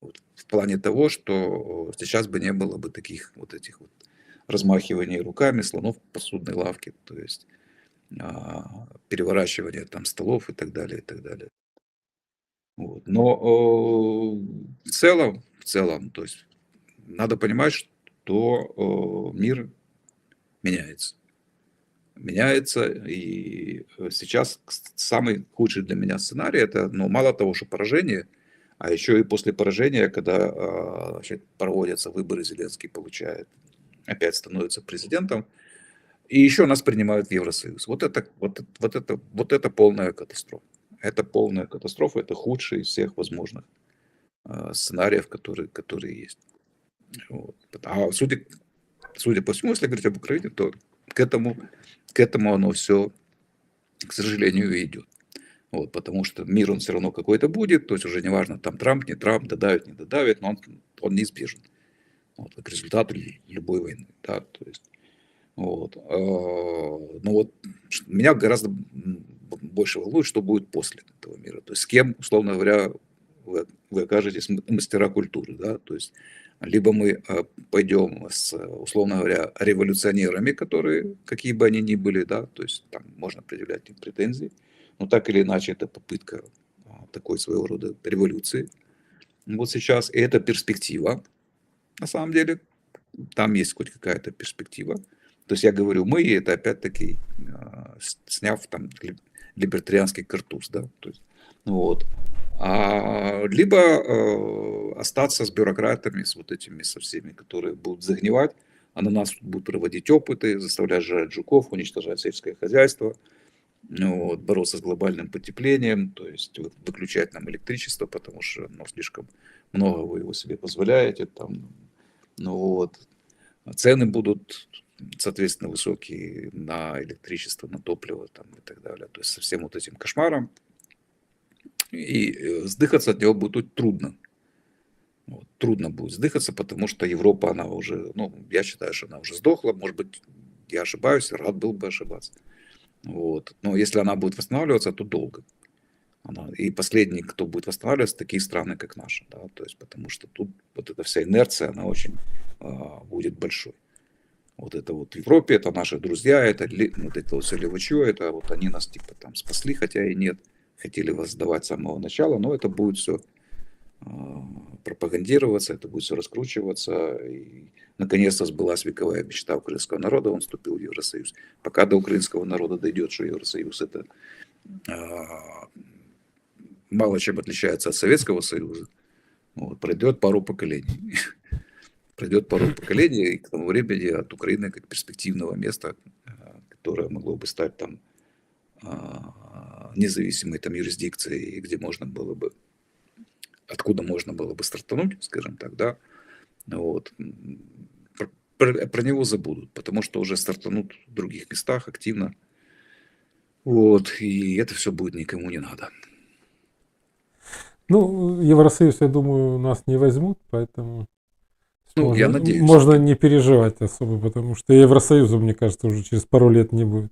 B: Вот, в плане того, что сейчас бы не было бы таких вот этих вот размахиваний руками, слонов в посудной лавке, то есть переворачивания там столов и так далее, и так далее. Вот. Но в целом, то есть надо понимать, что мир меняется. Меняется, и сейчас самый худший для меня сценарий это, мало того, что поражение, а еще и после поражения, когда проводятся выборы, Зеленский получает, опять становится президентом, и еще нас принимают в Евросоюз. Вот это полная катастрофа. Это полная катастрофа, это худший из всех возможных сценариев, которые есть. Вот. А судя по всему, если говорить об Украине, то к этому оно все, к сожалению, и идет. Вот, потому что мир, он все равно какой-то будет, то есть уже неважно, там Трамп, не Трамп, додавит, не додавит, но он неизбежен. Вот, как результат любой войны. Да, то есть, вот. Но вот меня гораздо больше волнует, что будет после этого мира. То есть с кем, условно говоря, вы окажетесь мастера культуры. Да? То есть либо мы пойдем с, условно говоря, революционерами, которые, какие бы они ни были, да, то есть там можно предъявлять им претензии, но так или иначе это попытка такой своего рода революции. Вот сейчас, и это перспектива, на самом деле, там есть хоть какая-то перспектива. То есть я говорю мы, и это опять-таки сняв там либертарианский картуз, да, то есть, вот. Либо остаться с бюрократами, с вот этими, со всеми, которые будут загнивать, а на нас будут проводить опыты, заставлять жрать жуков, уничтожать сельское хозяйство, вот, бороться с глобальным потеплением, то есть выключать нам электричество, потому что слишком много вы его себе позволяете, там, вот. Цены будут, соответственно, высокие на электричество, на топливо там, и так далее. То есть со всем вот этим кошмаром. И сдыхаться от него будет трудно. Вот. Трудно будет сдыхаться, потому что Европа, она уже, я считаю, что она уже сдохла. Может быть, я ошибаюсь, рад был бы ошибаться. Вот. Но если она будет восстанавливаться, то долго. И последний, кто будет восстанавливаться, такие страны, как наши. Да? То есть, потому что тут вот эта вся инерция, она очень будет большой. Вот это вот в Европе, это наши друзья, это вот это вот все левачье, это вот они нас типа там спасли, хотя и нет, хотели вас сдавать с самого начала, но это будет все пропагандироваться, это будет все раскручиваться, и наконец-то сбылась вековая мечта украинского народа, он вступил в Евросоюз. Пока до украинского народа дойдет, что Евросоюз это мало чем отличается от Советского Союза, вот, пройдет пару поколений. Пройдет пару поколений, и к тому времени от Украины как перспективного места, которое могло бы стать там независимой там юрисдикцией, где можно было бы, откуда можно было бы стартануть, скажем так, да, вот, про него забудут, потому что уже стартанут в других местах активно, вот, и это все будет никому не надо.
A: Ну, Евросоюз, я думаю, нас не возьмут, поэтому
B: Ну, я надеюсь,
A: можно
B: все-таки.
A: не переживать особо, потому что Евросоюза, мне кажется, уже через пару лет не будет.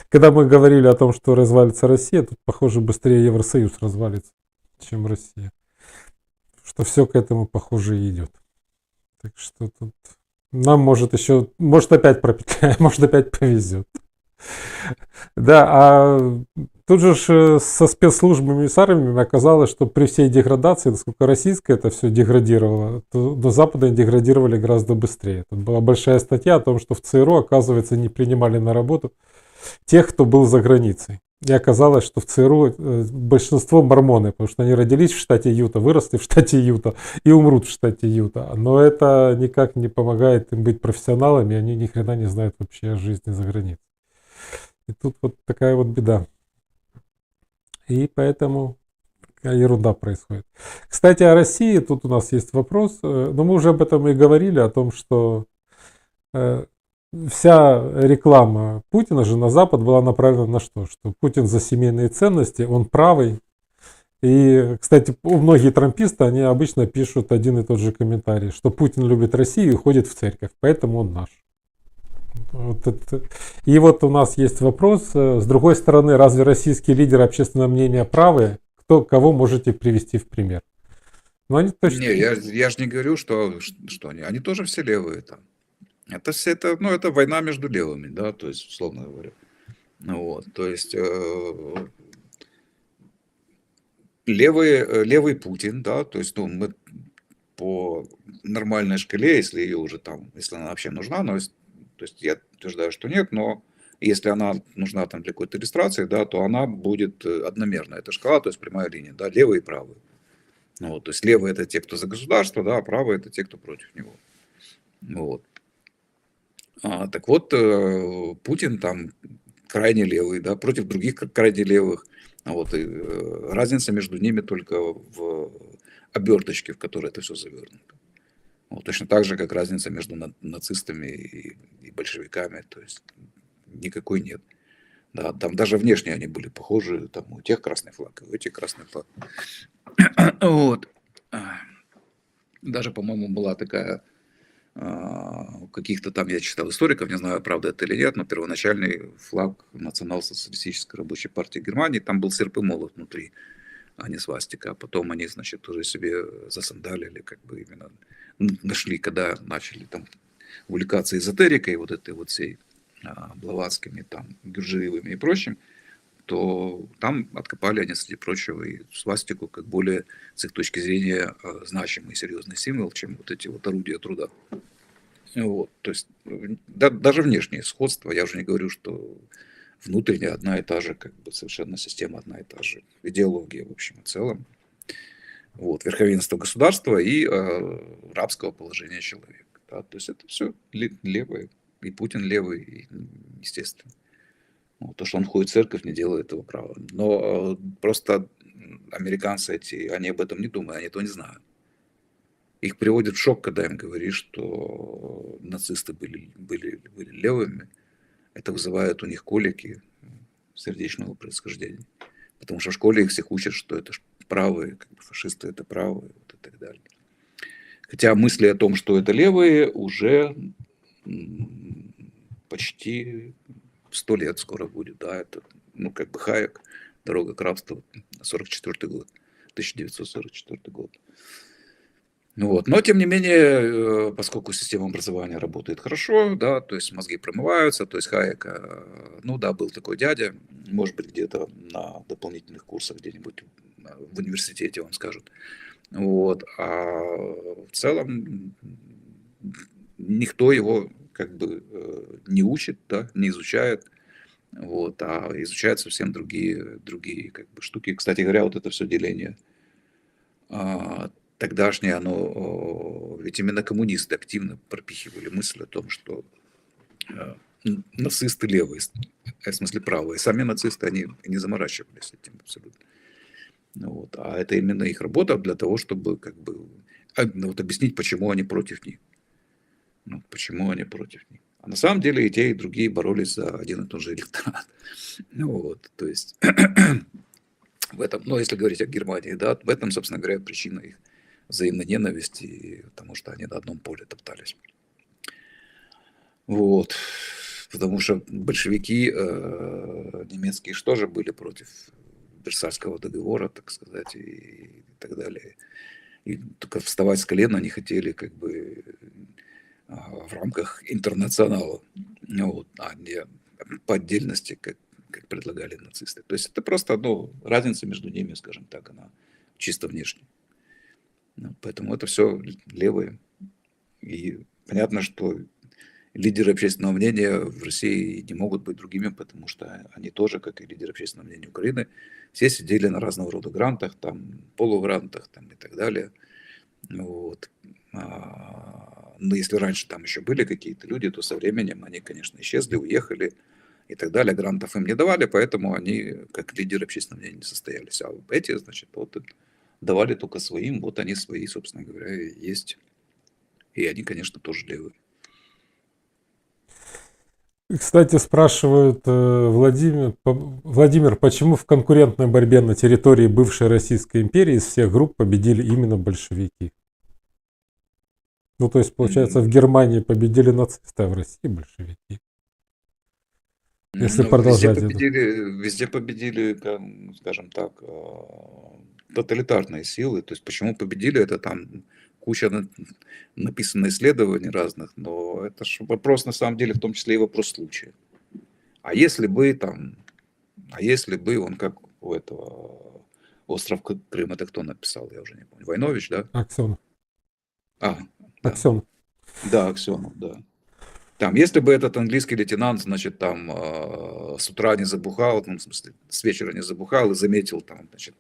A: Когда мы говорили о том, что развалится Россия, тут, похоже, быстрее Евросоюз развалится, чем Россия. Что все к этому, похоже, и идет. Так что тут нам может еще, может опять пропетляем, может опять повезет. Да, а тут же со спецслужбами и с армиями оказалось, что при всей деградации, насколько российское это все деградировало, то до Запада деградировали гораздо быстрее. Тут была большая статья о том, что в ЦРУ, оказывается, не принимали на работу тех, кто был за границей. И оказалось, что в ЦРУ большинство мормоны, потому что они родились в штате Юта, выросли в штате Юта и умрут в штате Юта. Но это никак не помогает им быть профессионалами, они ни хрена не знают вообще о жизни за границей. И тут вот такая вот беда. И поэтому такая ерунда происходит. Кстати, о России тут у нас есть вопрос. Но мы уже об этом и говорили, о том, что вся реклама Путина же на Запад была направлена на что? Что Путин за семейные ценности, он правый. И, кстати, многие трамписты, они обычно пишут один и тот же комментарий, что Путин любит Россию и ходит в церковь, поэтому он наш. Вот это. И вот у нас есть вопрос. С другой стороны, разве российские лидеры общественного мнения правы? Кого можете привести в пример? Ну, они точно...
B: Не, я же не говорю, что они тоже все левые там. Ну, это война между левыми, да, то есть, условно говоря. Ну, вот, то есть, левый Путин, да, то есть, ну, мы по нормальной шкале, если ее уже там, если она вообще нужна, то есть я утверждаю, что нет, но если она нужна там для какой-то иллюстрации, да, то она будет одномерная, эта шкала, то есть прямая линия, да, левый и правый. Ну, вот, то есть левые это те, кто за государство, да, а правые это те, кто против него. Вот. Так вот, Путин там крайне левый, да, против других крайне левых. Вот, и разница между ними только в оберточке, в которой это все завернуто. Вот, точно так же, как разница между нацистами и большевиками, то есть никакой нет. Да, там даже внешне они были похожи, там у тех красный флаг, и у этих красный флаг. Вот. Даже, по-моему, была такая каких-то там, я читал историков, не знаю, правда это или нет, но первоначальный флаг Национал-социалистической рабочей партии Германии, там был серп и молот внутри, а не свастика. А потом они, значит, уже себе засандалили, как бы именно нашли, когда начали там увлекаться эзотерикой, вот этой вот всей Блаватскими, там, Гюржиевыми и прочим, то там откопали они, среди прочего, и свастику как более, с их точки зрения, значимый и серьезный символ, чем вот эти вот орудия труда. Вот, то есть даже внешнее сходство, я уже не говорю, что внутренняя одна и та же, как бы совершенно система одна и та же, идеология в общем и целом. Вот, верховенство государства и рабского положения человека. Да, то есть это все левое, и Путин левый, и, естественно. Вот, то, что он ходит в церковь, не делает этого права. Но просто американцы эти, они об этом не думают, они этого не знают. Их приводит в шок, когда им говоришь, что нацисты были левыми. Это вызывает у них колики сердечного происхождения. Потому что в школе их всех учат, что это правые, как бы фашисты это правые, вот и так далее. Хотя мысли о том, что это левые, уже почти 100 лет скоро будет. Да, это, ну, как бы Хайек, «Дорога к рабству», 44 год, 1944 год. Вот. Но, тем не менее, поскольку система образования работает хорошо, да, то есть мозги промываются, то есть Хайек, ну да, был такой дядя, может быть, где-то на дополнительных курсах где-нибудь в университете вам скажут. Вот. А в целом никто его как бы не учит, да, не изучает. Вот, а изучают совсем другие как бы, штуки. Кстати говоря, вот это все деление тогдашнее, оно, ведь именно коммунисты активно пропихивали мысль о том, что нацисты левые, в смысле правые. Сами нацисты, они не заморачивались этим абсолютно. Вот. А это именно их работа для того, чтобы как бы вот объяснить, почему они против них. Ну, почему они против них. А на самом деле и те, и другие боролись за один и тот же электорат. Ну, вот, то есть В этом, ну, если говорить о Германии, да, в этом, собственно говоря, причина их взаимной ненависти, потому что они на одном поле топтались. Вот. Потому что большевики немецкие же тоже были против Версальского договора, так сказать, и так далее. И только вставать с колена они хотели как бы в рамках интернационала, вот, а не по отдельности, как предлагали нацисты. То есть это просто разница между ними, скажем так, она чисто внешняя. Поэтому это все левые. И понятно, что лидеры общественного мнения в России не могут быть другими, потому что они тоже, как и лидеры общественного мнения Украины, все сидели на разного рода грантах, там, полугрантах там, и так далее. Вот. Но если раньше там еще были какие-то люди, то со временем они, конечно, исчезли, уехали и так далее. Грантов им не давали, поэтому они, как лидеры общественного мнения, не состоялись. А эти, значит, вот давали только своим, вот они свои, собственно говоря, и есть. И они, конечно, тоже левые.
A: Кстати, спрашивают Владимир, почему в конкурентной борьбе на территории бывшей Российской империи из всех групп победили именно большевики? Ну, то есть, получается, в Германии победили нацисты, а в России большевики. Если продолжать.
B: Везде победили, скажем так, тоталитарные силы. То есть почему победили, это там куча написано исследований разных, но это же вопрос на самом деле в том числе и вопрос случая. А если бы он как у этого остров Крым, это кто написал, я уже не помню, Войнович, да?
A: Аксенов.
B: Да.
A: Аксенов.
B: Да, Аксенов, да. Там, если бы этот английский лейтенант, значит, там с утра не забухал, ну, в смысле, с вечера не забухал и заметил там, значит,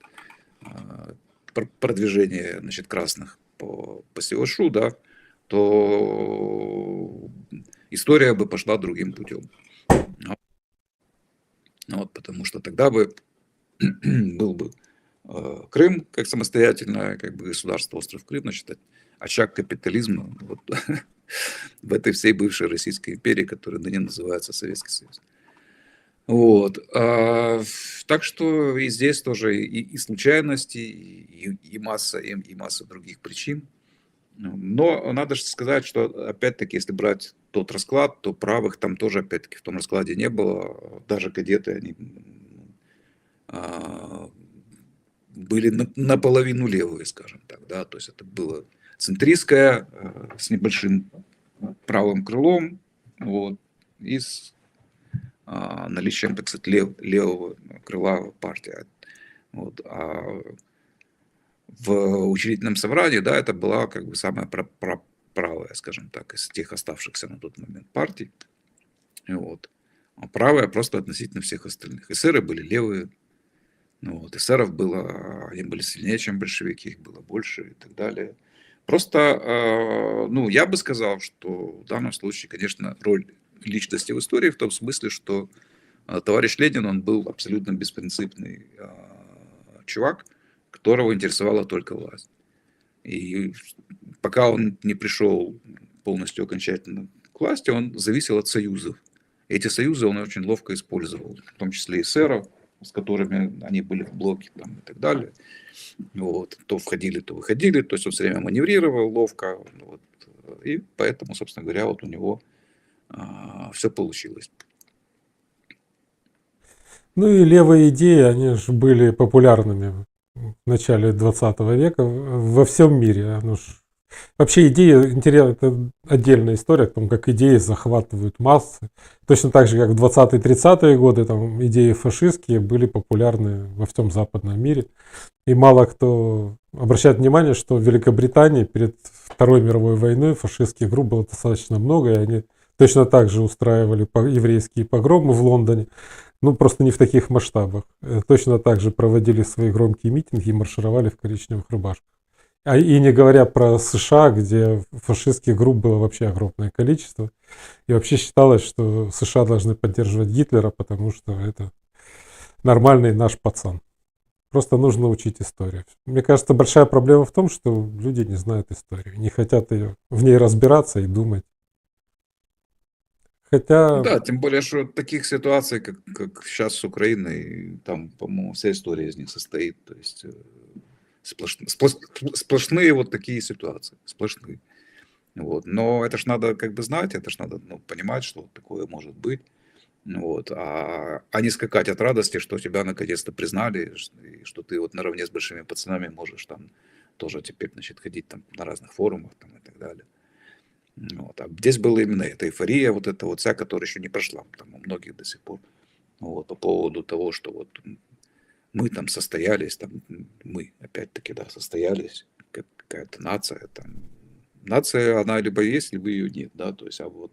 B: продвижение, значит, красных по Севашу, да, то история бы пошла другим путем. Вот, потому что тогда бы был бы Крым как самостоятельное как бы государство, остров Крым, значит, очаг капитализма вот, в этой всей бывшей Российской империи, которая ныне называется Советский Союз. Вот. Так что и здесь тоже и случайности, и масса других причин. Но надо же сказать, что опять-таки, если брать тот расклад, то правых там тоже опять-таки в том раскладе не было. Даже кадеты, они были наполовину левые, скажем так, да, то есть это было центристское с небольшим правым крылом, вот, и с наличием, так сказать, левого крыла партии. Вот. А в учредительном собрании, да, это была как бы самая правая, скажем так, из тех оставшихся на тот момент партий. Вот. А правая просто относительно всех остальных. Эсеры были левые. Вот. Эсеров было, они были сильнее, чем большевики, их было больше и так далее. Просто, я бы сказал, что в данном случае, конечно, роль личности в истории в том смысле, что товарищ Ленин, он был абсолютно беспринципный чувак, которого интересовала только власть. И пока он не пришел полностью окончательно к власти, он зависел от союзов. Эти союзы он очень ловко использовал, в том числе и эсеров, с которыми они были в блоке там, и так далее. Вот. То входили, то выходили, то есть он все время маневрировал ловко. Вот. И поэтому, собственно говоря, вот у него все получилось.
A: Ну и левые идеи, они же были популярными в начале 20 века во всем мире. Вообще идеи, интересно, это отдельная история, о том, как идеи захватывают массы. Точно так же, как в 20-30-е годы там, идеи фашистские были популярны во всем западном мире. И мало кто обращает внимание, что в Великобритании перед Второй мировой войной фашистских групп было достаточно много, и они точно так же устраивали еврейские погромы в Лондоне. Ну, просто не в таких масштабах. Точно так же проводили свои громкие митинги и маршировали в коричневых рубашках. И не говоря про США, где фашистских групп было вообще огромное количество. И вообще считалось, что США должны поддерживать Гитлера, потому что это нормальный наш пацан. Просто нужно учить историю. Мне кажется, большая проблема в том, что люди не знают историю, не хотят в ней разбираться и думать. Хотя,
B: Да, тем более, что таких ситуаций, как сейчас с Украиной, там, по-моему, вся история из них состоит. То есть сплошные вот такие ситуации, сплошные. Вот. Но это ж надо как бы знать, это ж надо, ну, понимать, что вот такое может быть. Вот. А не скакать от радости, что тебя наконец-то признали, и что ты вот наравне с большими пацанами можешь там тоже теперь, значит, ходить там на разных форумах там, и так далее. Вот. А здесь была именно эта эйфория, вот эта вот вся, которая еще не прошла там у многих до сих пор. Вот, по поводу того, что вот мы там состоялись, там, мы, опять-таки, да, состоялись, как какая-то нация, там, нация, она либо есть, либо ее нет, да, то есть, а вот,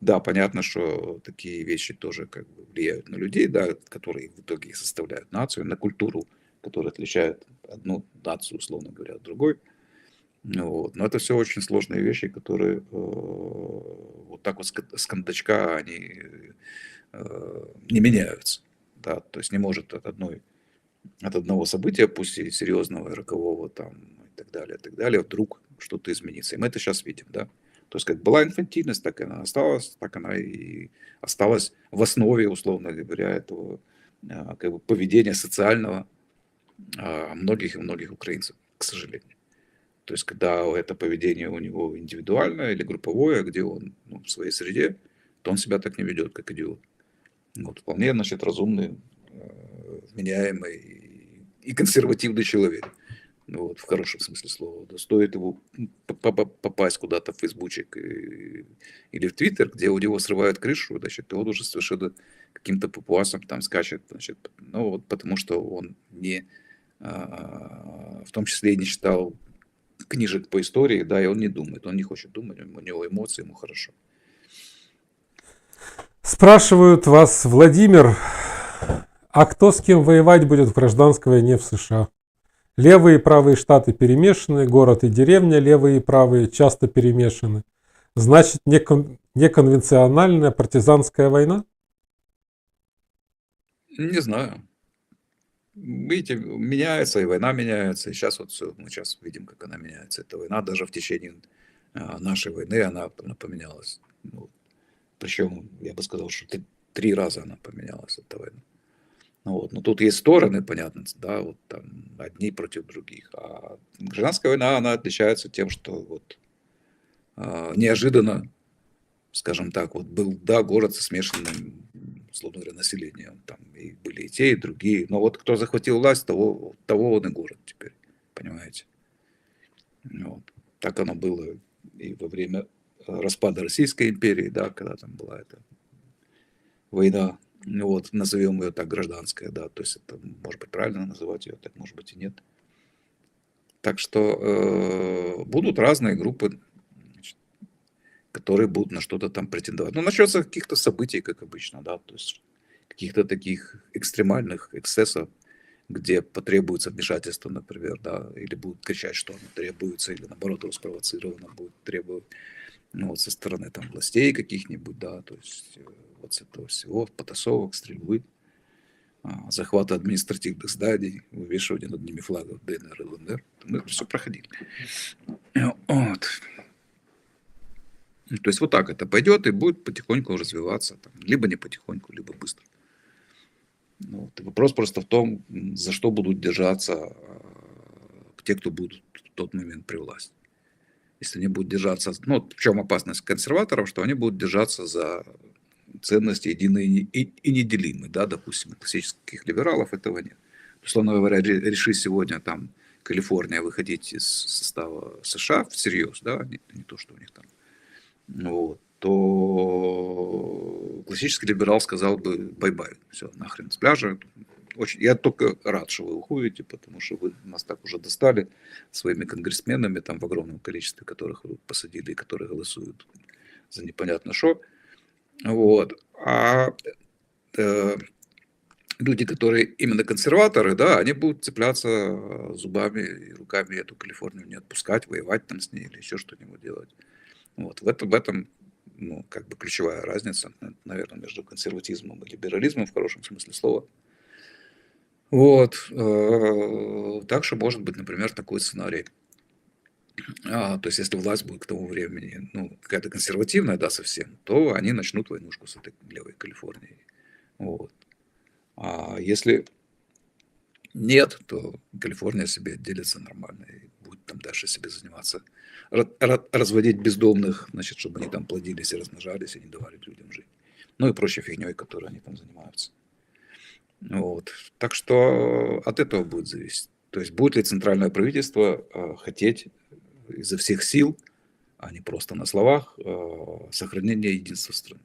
B: да, понятно, что такие вещи тоже как бы влияют на людей, да, которые в итоге и составляют нацию, на культуру, которая отличает одну нацию, условно говоря, от другой. Вот. Но это все очень сложные вещи, которые вот так вот с кондачка они не меняются. Да? То есть не может от одного события, пусть и серьезного, и рокового там, и так далее, вдруг что-то изменится. И мы это сейчас видим. Да? То есть как была инфантильность, так и она осталась, так она и осталась в основе, условно говоря, этого как бы поведения социального многих и многих украинцев, к сожалению. То есть, когда это поведение у него индивидуальное или групповое, где он ну, в своей среде, то он себя так не ведет, как идиот. Вот, вполне, значит, разумный, вменяемый и консервативный человек. Ну, вот, в хорошем смысле слова. Да, стоит его попасть куда-то в фейсбучик или в твиттер, где у него срывают крышу, значит, и он уже совершенно каким-то папуасом там скачет, значит, ну, вот потому что он не, в том числе и не читал книжек по истории, да, и он не думает, он не хочет думать, у него эмоции, ему хорошо.
A: спрашивают вас, Владимир, а кто с кем воевать будет в гражданской войне в США? Левые и правые штаты перемешаны, город и деревня левые и правые часто перемешаны. Значит, неконвенциональная партизанская война?
B: Не знаю. Видите, меняется, и война меняется, и сейчас вот все, мы сейчас видим, как она меняется. Эта война даже в течение нашей войны, она поменялась. Ну, причем, я бы сказал, что 3 раза она поменялась, эта война. Ну, вот. Но тут есть стороны, понятно, да, вот там одни против других. А гражданская война, она отличается тем, что вот неожиданно, скажем так, вот был, да, город со смешанным, условно говоря, населением. Там и были и те, и другие. Но вот кто захватил власть, того он и город теперь, понимаете. Вот. Так оно было и во время распада Российской империи, да, когда там была эта война, ну вот, назовем ее так, гражданская, да, то есть это, может быть, правильно называть ее так, может быть, и нет. Так что будут разные группы, значит, которые будут на что-то там претендовать. Ну, начнется с каких-то событий, как обычно, да, то есть каких-то таких экстремальных эксцессов, где потребуется вмешательство, например, да, или будут кричать, что оно требуется, или наоборот его спровоцировано будет требовать, ну, вот со стороны там властей каких-нибудь, да, то есть вот с этого всего, потасовок, стрельбы, захвата административных зданий, вывешивания над ними флагов ДНР и ЛНР. Мы все проходили. Вот. То есть вот так это пойдет и будет потихоньку развиваться, там, либо не потихоньку, либо быстро. Вот. Вопрос просто в том, за что будут держаться те, кто будут в тот момент при власти. Если они будут держаться, ну, в чем опасность консерваторов, что они будут держаться за ценности единые и неделимые, да, допустим, у классических либералов этого нет. Условно говоря, реши сегодня там Калифорния выходить из состава США всерьез, да, не то, что у них там, вот, то классический либерал сказал бы бай-бай, все, нахрен с пляжа. Очень, я только рад, что вы уходите, потому что вы нас так уже достали своими конгрессменами там в огромном количестве, которых вы посадили и которые голосуют за непонятно что. Вот. А люди, которые именно консерваторы, да, они будут цепляться зубами и руками эту Калифорнию не отпускать, воевать там с ней или еще что-нибудь делать. Вот. В этом ну, как бы ключевая разница, наверное, между консерватизмом и либерализмом в хорошем смысле слова. Вот. Так что может быть, например, такой сценарий. То есть, если власть будет к тому времени, ну, какая-то консервативная, да, совсем, то они начнут войнушку с этой левой Калифорнией. Вот. А если нет, то Калифорния себе отделится нормально и будет там дальше себе заниматься, разводить бездомных, значит, чтобы они там плодились и размножались и не давали людям жить. Ну и прочей фигней, которой они там занимаются. Вот. Так что от этого будет зависеть. То есть будет ли центральное правительство хотеть изо всех сил, а не просто на словах, сохранения единства страны.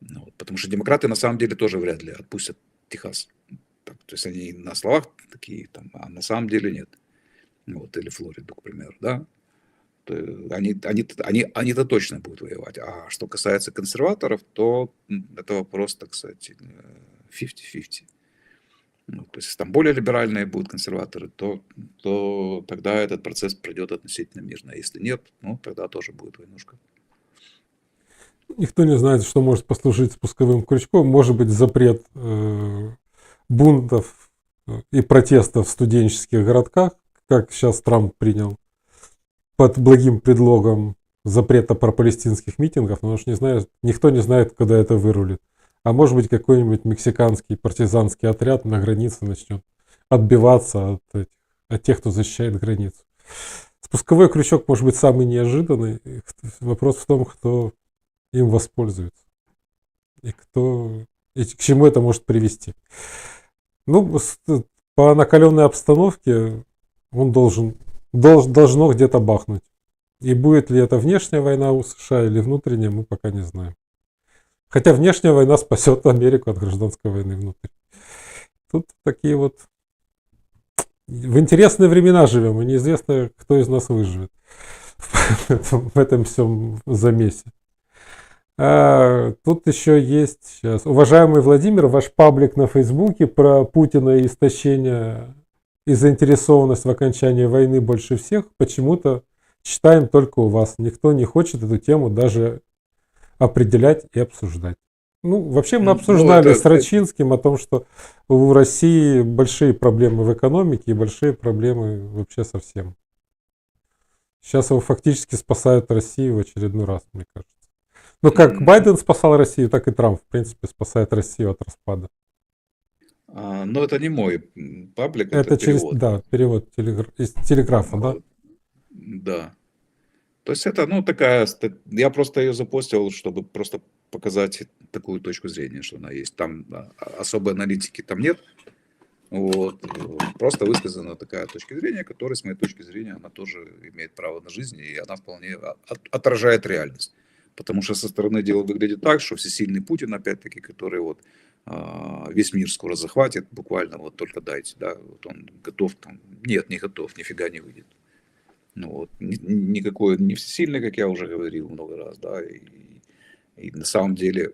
B: Ну, вот. Потому что демократы на самом деле тоже вряд ли отпустят Техас. Так, то есть они на словах такие, там, а на самом деле нет. Вот, или Флориду, к примеру, да. Они-то точно будут воевать. А что касается консерваторов, то это вопрос, так сказать, 50-50. Ну, то есть, если там более либеральные будут консерваторы, то тогда этот процесс пройдет относительно мирно. А если нет, ну, тогда тоже будет войнушка.
A: Никто не знает, что может послужить спусковым крючком. Может быть, запрет бунтов и протестов в студенческих городках, как сейчас Трамп принял, под благим предлогом запрета пропалестинских митингов, но уж не знаю, никто не знает, когда это вырулит. А может быть, какой-нибудь мексиканский партизанский отряд на границе начнет отбиваться от тех, кто защищает границу. Спусковой крючок может быть самый неожиданный. Вопрос в том, кто им воспользуется и к чему это может привести. Ну, по накаленной обстановке он должно где-то бахнуть. И будет ли это внешняя война у США или внутренняя, мы пока не знаем. Хотя внешняя война спасет Америку от гражданской войны внутри. Тут такие вот... В интересные времена живем, и неизвестно, кто из нас выживет в этом всем замесе. Тут еще есть сейчас. Уважаемый Владимир, ваш паблик на Фейсбуке про Путина и истощение и заинтересованность в окончании войны больше всех почему-то читаем только у вас. Никто не хочет эту тему даже определять и обсуждать. Ну, вообще мы обсуждали с Рачинским о том, что у России большие проблемы в экономике и большие проблемы вообще со всем. Сейчас его фактически спасают Россию в очередной раз, мне кажется. Ну, как Байден спасал Россию, так и Трамп, в принципе, спасает Россию от распада.
B: Но это не мой паблик,
A: Это через,
B: перевод.
A: да, перевод из телеграфа, да?
B: Да. То есть это, ну, такая, я просто ее запостил, чтобы просто показать такую точку зрения, что она есть. Там особой аналитики там нет. Вот. Просто высказана такая точка зрения, которая, с моей точки зрения, она тоже имеет право на жизнь, и она вполне отражает реальность. Потому что со стороны дело выглядит так, что всесильный Путин, опять-таки, который вот весь мир скоро захватит, буквально вот только дайте, да, вот он готов там, нет, не готов, нифига не выйдет. Ну вот, никакой, не всесильный, как я уже говорил много раз, да, и на самом деле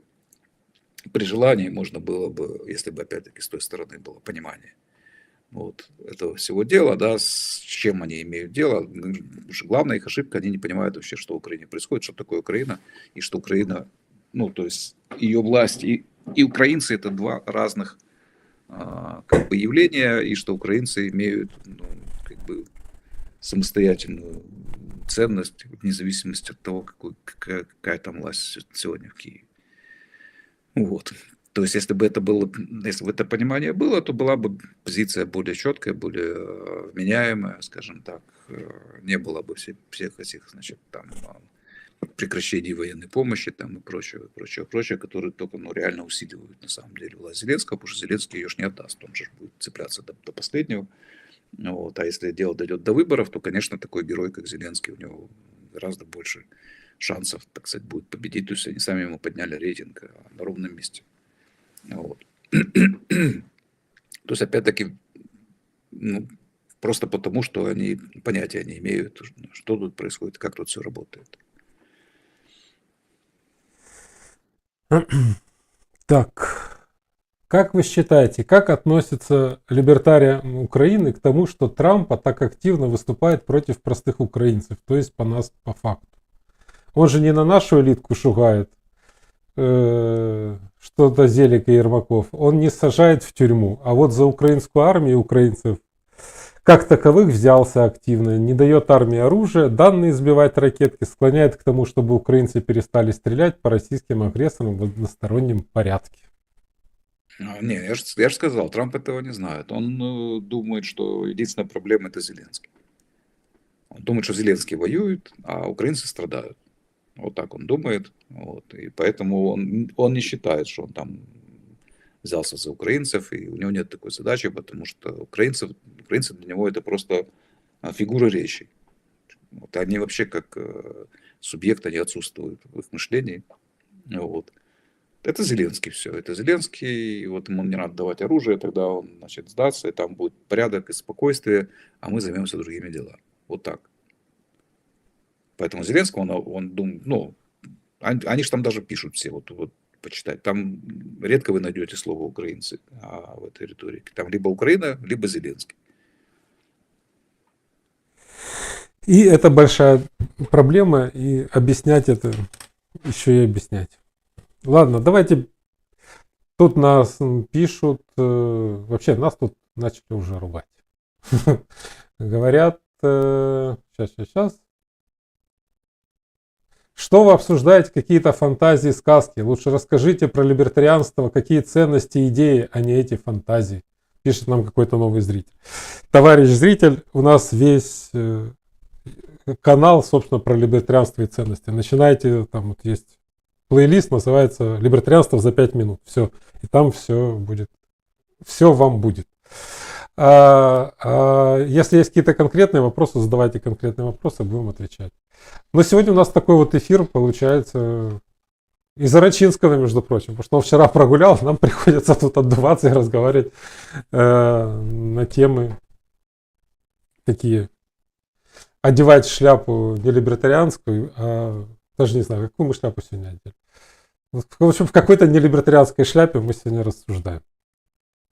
B: при желании можно было бы, если бы опять-таки с той стороны было понимание вот этого всего дела, да, с чем они имеют дело. Главная их ошибка, они не понимают вообще, что в Украине происходит, что такое Украина, и что Украина, ну, то есть ее власть и украинцы это два разных как бы явления, и что украинцы имеют, ну, как бы самостоятельную ценность, вне зависимости от того, какая там власть сегодня в Киеве. Вот. То есть, если бы это понимание было, то была бы позиция более четкая, более вменяемая, скажем так. Не было бы всех этих, значит, там прекращений военной помощи там и прочее, которые только, ну, реально усиливают на самом деле власть Зеленского, потому что Зеленский ее ж не отдаст, он же будет цепляться до последнего. Вот. А если дело дойдет до выборов, то, конечно, такой герой, как Зеленский, у него гораздо больше шансов, так сказать, будет победить. То есть они сами ему подняли рейтинг на ровном месте. Вот. То есть, опять-таки, ну, просто потому, что они понятия не имеют, что тут происходит, как тут все работает.
A: Так, как вы считаете, как относится либертариан Украины к тому, что Трамп так активно выступает против простых украинцев, то есть по нас, по факту? Он же не на нашу элитку шугает, что-то Зелик и Ермаков, он не сажает в тюрьму, а вот за украинскую армию украинцев, как таковых взялся активно, не дает армии оружия, данные сбивать ракетки, склоняет к тому, чтобы украинцы перестали стрелять по российским агрессорам в одностороннем порядке.
B: Не, я ж сказал, Трамп этого не знает. Он думает, что единственная проблема это Зеленский. Он думает, что Зеленский воюет, а украинцы страдают. Вот так он думает. Вот, и поэтому он не считает, что он там взялся за украинцев, и у него нет такой задачи, потому что украинцы для него это просто фигура речи. Вот, они вообще как субъект, они отсутствуют в их мышлении. Вот. Это Зеленский все. Это Зеленский, вот ему не надо давать оружие, тогда он, значит, сдастся, и там будет порядок и спокойствие, а мы займемся другими делами. Вот так. Поэтому Зеленского, он думает, ну, они же там даже пишут все, вот почитать. Там редко вы найдете слово украинцы в этой риторике. Там либо Украина, либо Зеленский.
A: И это большая проблема, и объяснять это еще и объяснять. Ладно, давайте. Тут нас пишут, вообще нас тут начали уже ругать. Говорят, сейчас. Что вы обсуждаете, какие-то фантазии, сказки? Лучше расскажите про либертарианство, какие ценности, идеи, а не эти фантазии. Пишет нам какой-то новый зритель. Товарищ зритель, у нас весь канал, собственно, про либертарианство и ценности. Начинайте, там вот есть плейлист, называется «Либертарианство за 5 минут». Все. И там все будет. Все вам будет. Если есть какие-то конкретные вопросы, задавайте конкретные вопросы, будем отвечать. Но сегодня у нас такой вот эфир получается из Арачинского, между прочим, потому что он вчера прогулял, нам приходится тут отдуваться и разговаривать на темы такие. Одевать шляпу не либертарианскую, а даже не знаю, какую мы шляпу сегодня одели. В общем, в какой-то нелибертарианской шляпе мы сегодня рассуждаем.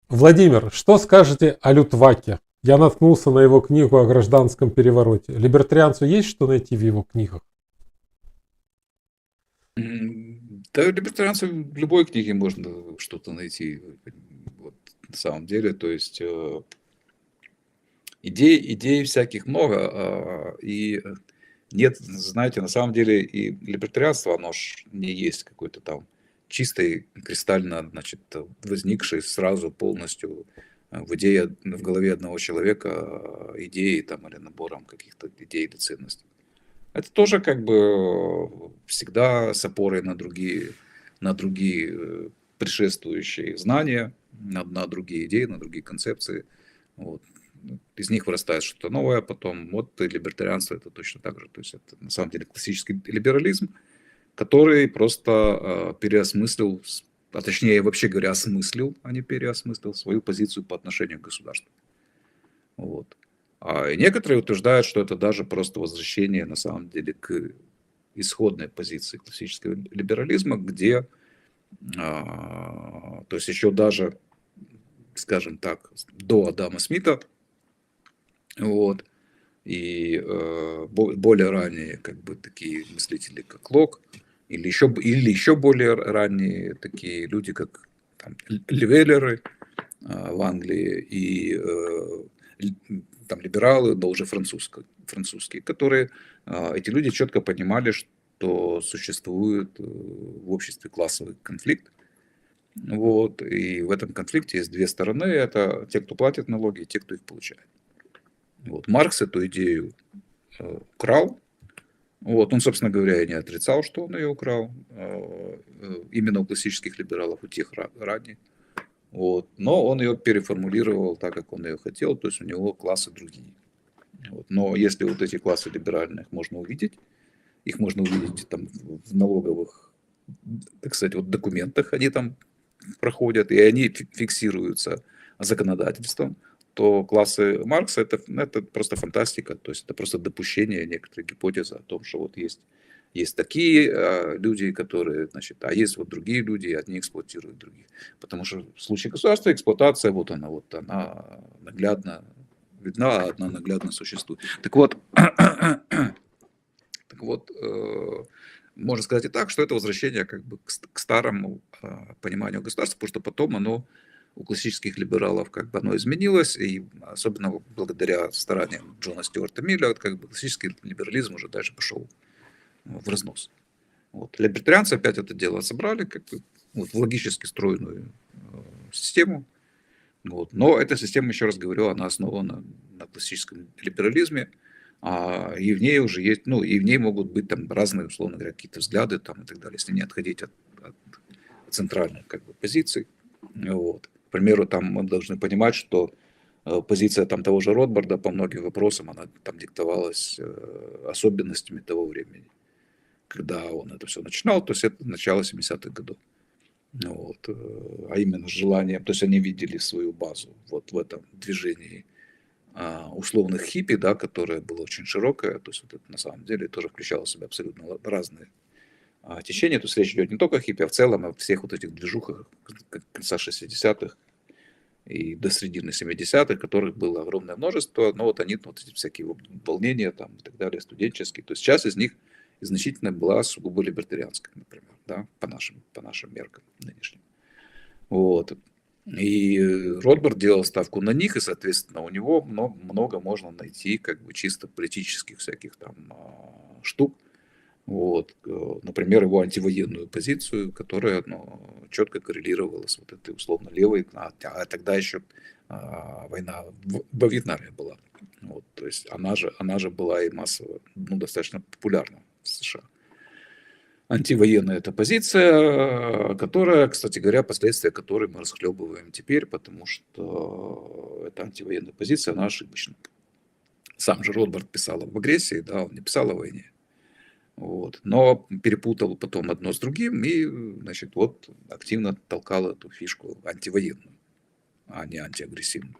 A: Владимир, что скажете о Лютваке? Я наткнулся на его книгу о гражданском перевороте. Либертарианцу есть что найти в его книгах?
B: Да, либертарианцу в любой книге можно что-то найти. Вот, на самом деле, то есть идей всяких много, и нет, знаете, на самом деле и либертарианство, оно ж не есть какой-то там чистый, кристально, значит, возникший сразу полностью в голове одного человека идеи там или набором каких-то идей или ценностей. Это тоже как бы всегда с опорой на другие предшествующие знания, на другие идеи, на другие концепции. Вот. Из них вырастает что-то новое, потом вот и либертарианство это точно так же. То есть это на самом деле классический либерализм, который просто переосмыслил, а точнее вообще говоря, осмыслил, а не переосмыслил свою позицию по отношению к государству. Вот. И некоторые утверждают, что это даже просто возвращение на самом деле к исходной позиции классического либерализма, где, то есть еще даже, скажем так, до Адама Смита, вот, и более ранние как бы такие мыслители, как Лок, или еще более ранние такие люди, как там, Левеллеры в Англии и там либералы, но уже французские, которые эти люди четко понимали, что существует в обществе классовый конфликт. Вот, и в этом конфликте есть две стороны. Это те, кто платит налоги, и те, кто их получает. Вот. Маркс эту идею украл. Вот. Он, собственно говоря, и не отрицал, что он ее украл. Именно у классических либералов, у тех ранних. Вот. Но он ее переформулировал так, как он ее хотел, то есть у него классы другие. Вот. Но если вот эти классы либеральных можно увидеть, их можно увидеть там в налоговых, так сказать, вот документах, они там проходят, и они фиксируются законодательством, то классы Маркса это просто фантастика, то есть это просто допущение некоторых гипотез о том, что вот есть такие люди, которые, значит, а есть вот другие люди, и одни эксплуатируют других. Потому что в случае государства эксплуатация, вот она наглядно видна, а одна наглядно существует. Так вот, можно сказать и так, что это возвращение как бы к старому пониманию государства, потому что потом оно у классических либералов как бы оно изменилось, и особенно благодаря стараниям Джона Стюарта Милля, вот как бы классический либерализм уже дальше пошел в разнос. Вот. Либертарианцы опять это дело собрали как бы, вот, в логически стройную систему. Вот. Но эта система, еще раз говорю, она основана на классическом либерализме, и в ней уже есть, ну, и в ней могут быть там разные, условно говоря, какие-то взгляды там, и так далее, если не отходить от центральных как бы, позиций. Вот. К примеру, там мы должны понимать, что позиция там того же Ротбарда по многим вопросам, она там диктовалась особенностями того времени, когда он это все начинал, то есть это начало 70-х годов. Вот. А именно с желанием, то есть они видели свою базу вот в этом движении условных хиппи, да, которое было очень широкое, то есть вот это на самом деле тоже включало в себя абсолютно разные течения, то есть речь идет не только о хиппи, а в целом о всех вот этих движухах конца 60-х и до середины 70-х, которых было огромное множество, но вот они, вот эти всякие волнения там и так далее, студенческие, то есть часть из них значительно была сугубо либертарианская, например, да, по нашим меркам нынешним. Вот. И Ротбард делал ставку на них, и, соответственно, у него много можно найти как бы чисто политических всяких там штук. Вот. Например, его антивоенную позицию, которая четко коррелировала с вот этой условно левой, а тогда еще война во Вьетнаме была. Вот. То есть она же была и массово, достаточно популярна в США. Антивоенная эта позиция, которая, кстати говоря, последствия которой мы расхлебываем теперь, потому что эта антивоенная позиция, она ошибочна. Сам же Ротбард писал об агрессии, да, он не писал о войне. Вот. Но перепутал потом одно с другим и, значит, вот активно толкал эту фишку антивоенную, а не антиагрессивную.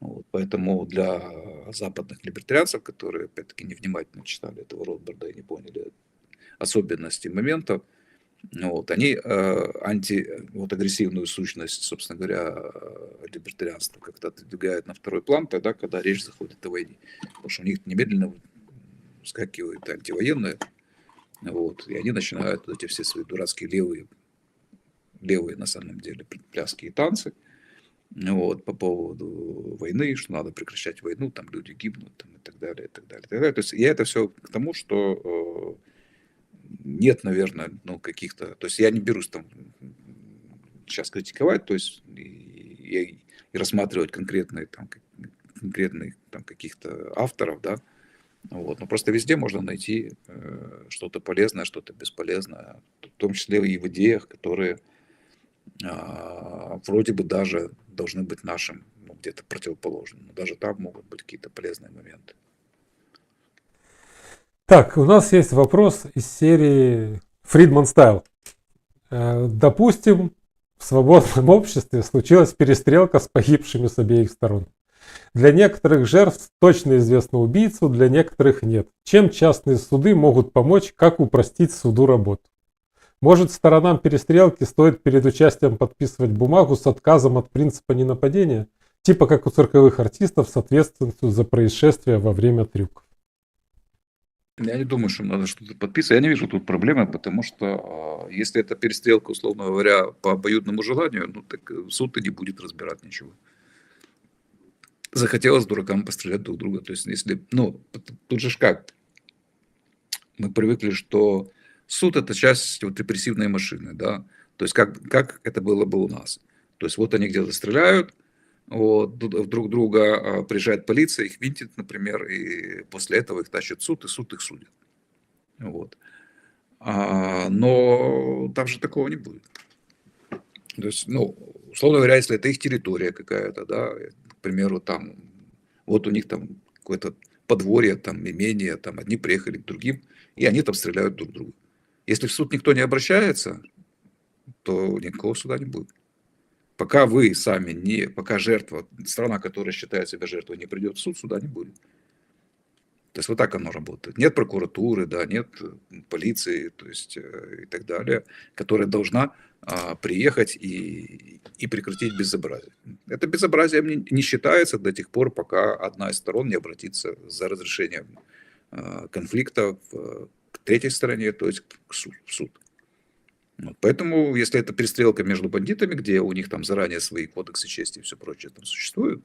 B: Вот. Поэтому для западных либертарианцев, которые, опять-таки, невнимательно читали этого Ротбарда и не поняли особенности момента, вот, они агрессивную сущность, собственно говоря, либертарианства как-то отодвигают на второй план, тогда, когда речь заходит о войне. Потому что у них немедленно вскакивают антивоенные, вот, и они начинают вот эти все свои дурацкие левые на самом деле пляски и танцы, вот, по поводу войны, что надо прекращать войну, там люди гибнут там, и так далее, и так далее, и так далее. То есть я это все к тому, что нет, наверное, каких-то... То есть я не берусь там сейчас критиковать, то есть и рассматривать конкретные там каких-то авторов, да, вот. Но просто везде можно найти что-то полезное, что-то бесполезное, в том числе и в идеях, которые вроде бы даже должны быть нашим, где-то противоположным, но даже там могут быть какие-то полезные моменты.
A: Так, у нас есть вопрос из серии Friedman Style. Допустим, в свободном обществе случилась перестрелка с погибшими с обеих сторон. Для некоторых жертв точно известно убийцу, для некоторых нет. Чем частные суды могут помочь, как упростить суду работу? Может, сторонам перестрелки стоит перед участием подписывать бумагу с отказом от принципа ненападения, типа как у цирковых артистов с ответственностью за происшествия во время трюков?
B: Я не думаю, что надо что-то подписывать. Я не вижу тут проблемы, потому что если это перестрелка, условно говоря, по обоюдному желанию, так суд и не будет разбирать ничего. Захотелось дуракам пострелять друг друга. То есть, если, тут же как? Мы привыкли, что суд – это часть вот репрессивной машины, да? То есть, как это было бы у нас. То есть, вот они где-то стреляют, вот, друг друга, приезжает полиция, их винтит, например, и после этого их тащат в суд, и суд их судит. Вот. Но там же такого не будет. То есть, условно говоря, если это их территория какая-то, да, к примеру, там, вот у них там какое-то подворье, там, имение, там, одни приехали к другим, и они там стреляют друг друга. Если в суд никто не обращается, то никакого суда не будет. Пока вы сами пока жертва, страна, которая считает себя жертвой, не придет в суд, суда не будет. То есть вот так оно работает. Нет прокуратуры, да, нет полиции, то есть и так далее, которая должна приехать и прекратить безобразие. Это безобразие не считается до тех пор, пока одна из сторон не обратится за разрешением конфликта к третьей стороне, то есть в суд. Вот. Поэтому, если это перестрелка между бандитами, где у них там заранее свои кодексы чести и все прочее там существуют,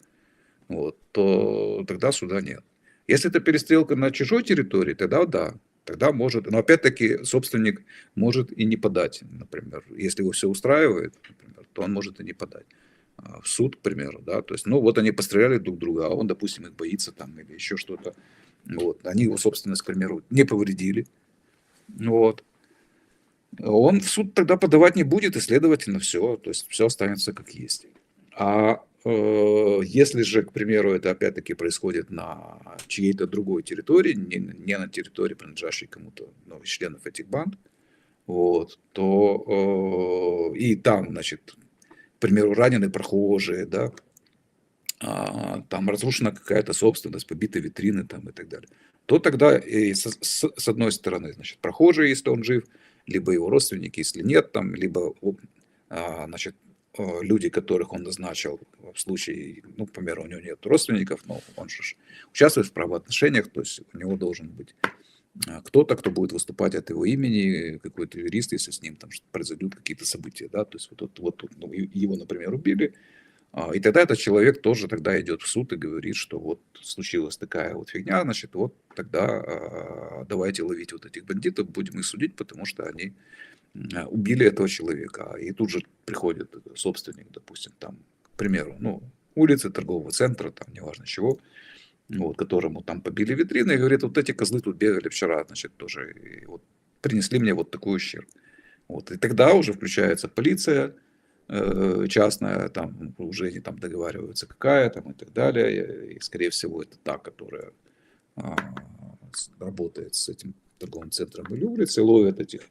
B: вот, то тогда суда нет. Если это перестрелка на чужой территории, тогда да. Тогда может, но опять-таки собственник может и не подать, например. Если его все устраивает, например, то он может и не подать в суд, к примеру, да, то есть, ну, вот они постреляли друг друга, а он, допустим, их боится там или еще что-то, вот, они его собственность, к примеру, не повредили, вот, он в суд тогда подавать не будет, и, следовательно, все, то есть все останется как есть. А если же, к примеру, это опять-таки происходит на чьей-то другой территории, не на территории, принадлежащей кому-то, ну, из членов этих банд, вот, то и там, значит, к примеру, ранены прохожие, да, там разрушена какая-то собственность, побиты витрины там и так далее, то тогда и с одной стороны, значит, прохожий, если он жив, либо его родственники, если нет, там, либо значит, люди, которых он назначил в случае, ну, к примеру, у него нет родственников, но он же участвует в правоотношениях, то есть у него должен быть кто-то, кто будет выступать от его имени, какой-то юрист, если с ним там произойдут какие-то события, да, то есть вот ну, его, например, убили, и тогда этот человек тоже тогда идет в суд и говорит, что вот случилась такая вот фигня, значит, вот тогда давайте ловить вот этих бандитов, будем их судить, потому что они убили этого человека. И тут же приходит собственник, допустим, там, к примеру, ну, улицы, торгового центра, там, неважно чего, вот, которому там побили витрины, и говорит, вот эти козлы тут бегали вчера, значит, тоже, и вот принесли мне вот такой ущерб. Вот, и тогда уже включается полиция частная, там уже они там договариваются, какая там и так далее, и, скорее всего, это та, которая работает с этим торговым центром или улицей, ловят этих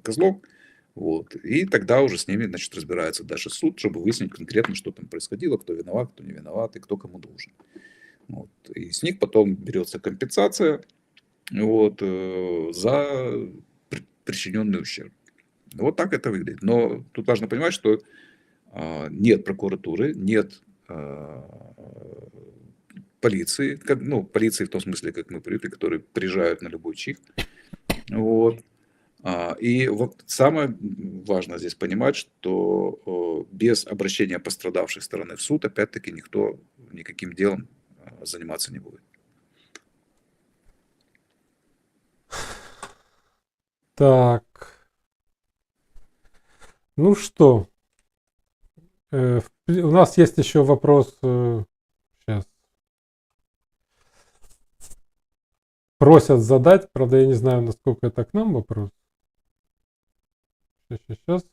B: козлов, вот, и тогда уже с ними, значит, разбирается даже суд, чтобы выяснить конкретно, что там происходило, кто виноват, кто не виноват и кто кому должен. Вот. И с них потом берется компенсация, вот, за причиненный ущерб. Вот так это выглядит. Но тут важно понимать, что нет прокуратуры, нет полиции, ну, полиции в том смысле, как мы привыкли, которые приезжают на любой чих. Вот. И вот самое важное здесь понимать, что без обращения пострадавшей стороны в суд, опять-таки, никто никаким делом заниматься не будет.
A: Так. Ну что, у нас есть еще вопрос. Сейчас. Просят задать, правда, я не знаю, насколько это к нам вопрос. Сейчас.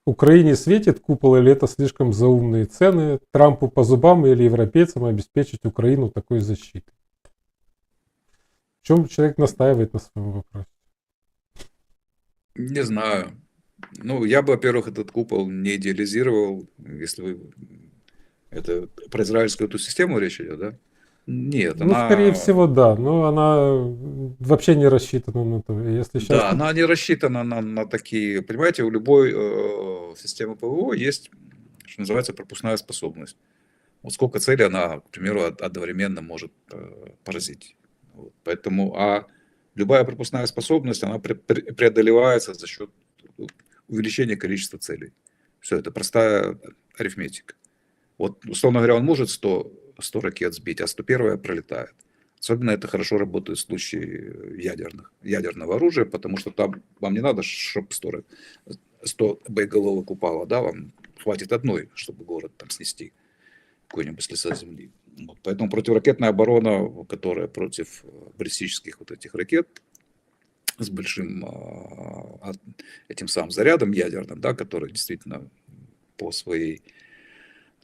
A: Украине светит купол или это слишком заумные цены? Трампу по зубам или европейцам обеспечить Украину такой защитой? В чем человек настаивает на своем вопросе?
B: Не знаю. Ну, я бы, во-первых, этот купол не идеализировал, если вы... Это про израильскую эту систему речь идет, да? Нет,
A: Ну, скорее
B: она...
A: всего, да. Но она вообще не рассчитана на то. Если сейчас...
B: Да, она не рассчитана на такие... Понимаете, у любой системы ПВО есть, что называется, пропускная способность. Вот сколько целей она, к примеру, одновременно может поразить. Вот. Поэтому, любая пропускная способность, она преодолевается за счет увеличения количества целей. Все, это простая арифметика. Вот, условно говоря, он может 100 ракет сбить, а 101-я пролетает. Особенно это хорошо работает в случае ядерного оружия, потому что там вам не надо, чтобы 100 боеголовок упало, да, вам хватит одной, чтобы город там снести, какой-нибудь с лица земли. Вот. Поэтому противоракетная оборона, которая против баллистических вот этих ракет с большим этим самым зарядом ядерным, да, который действительно по своей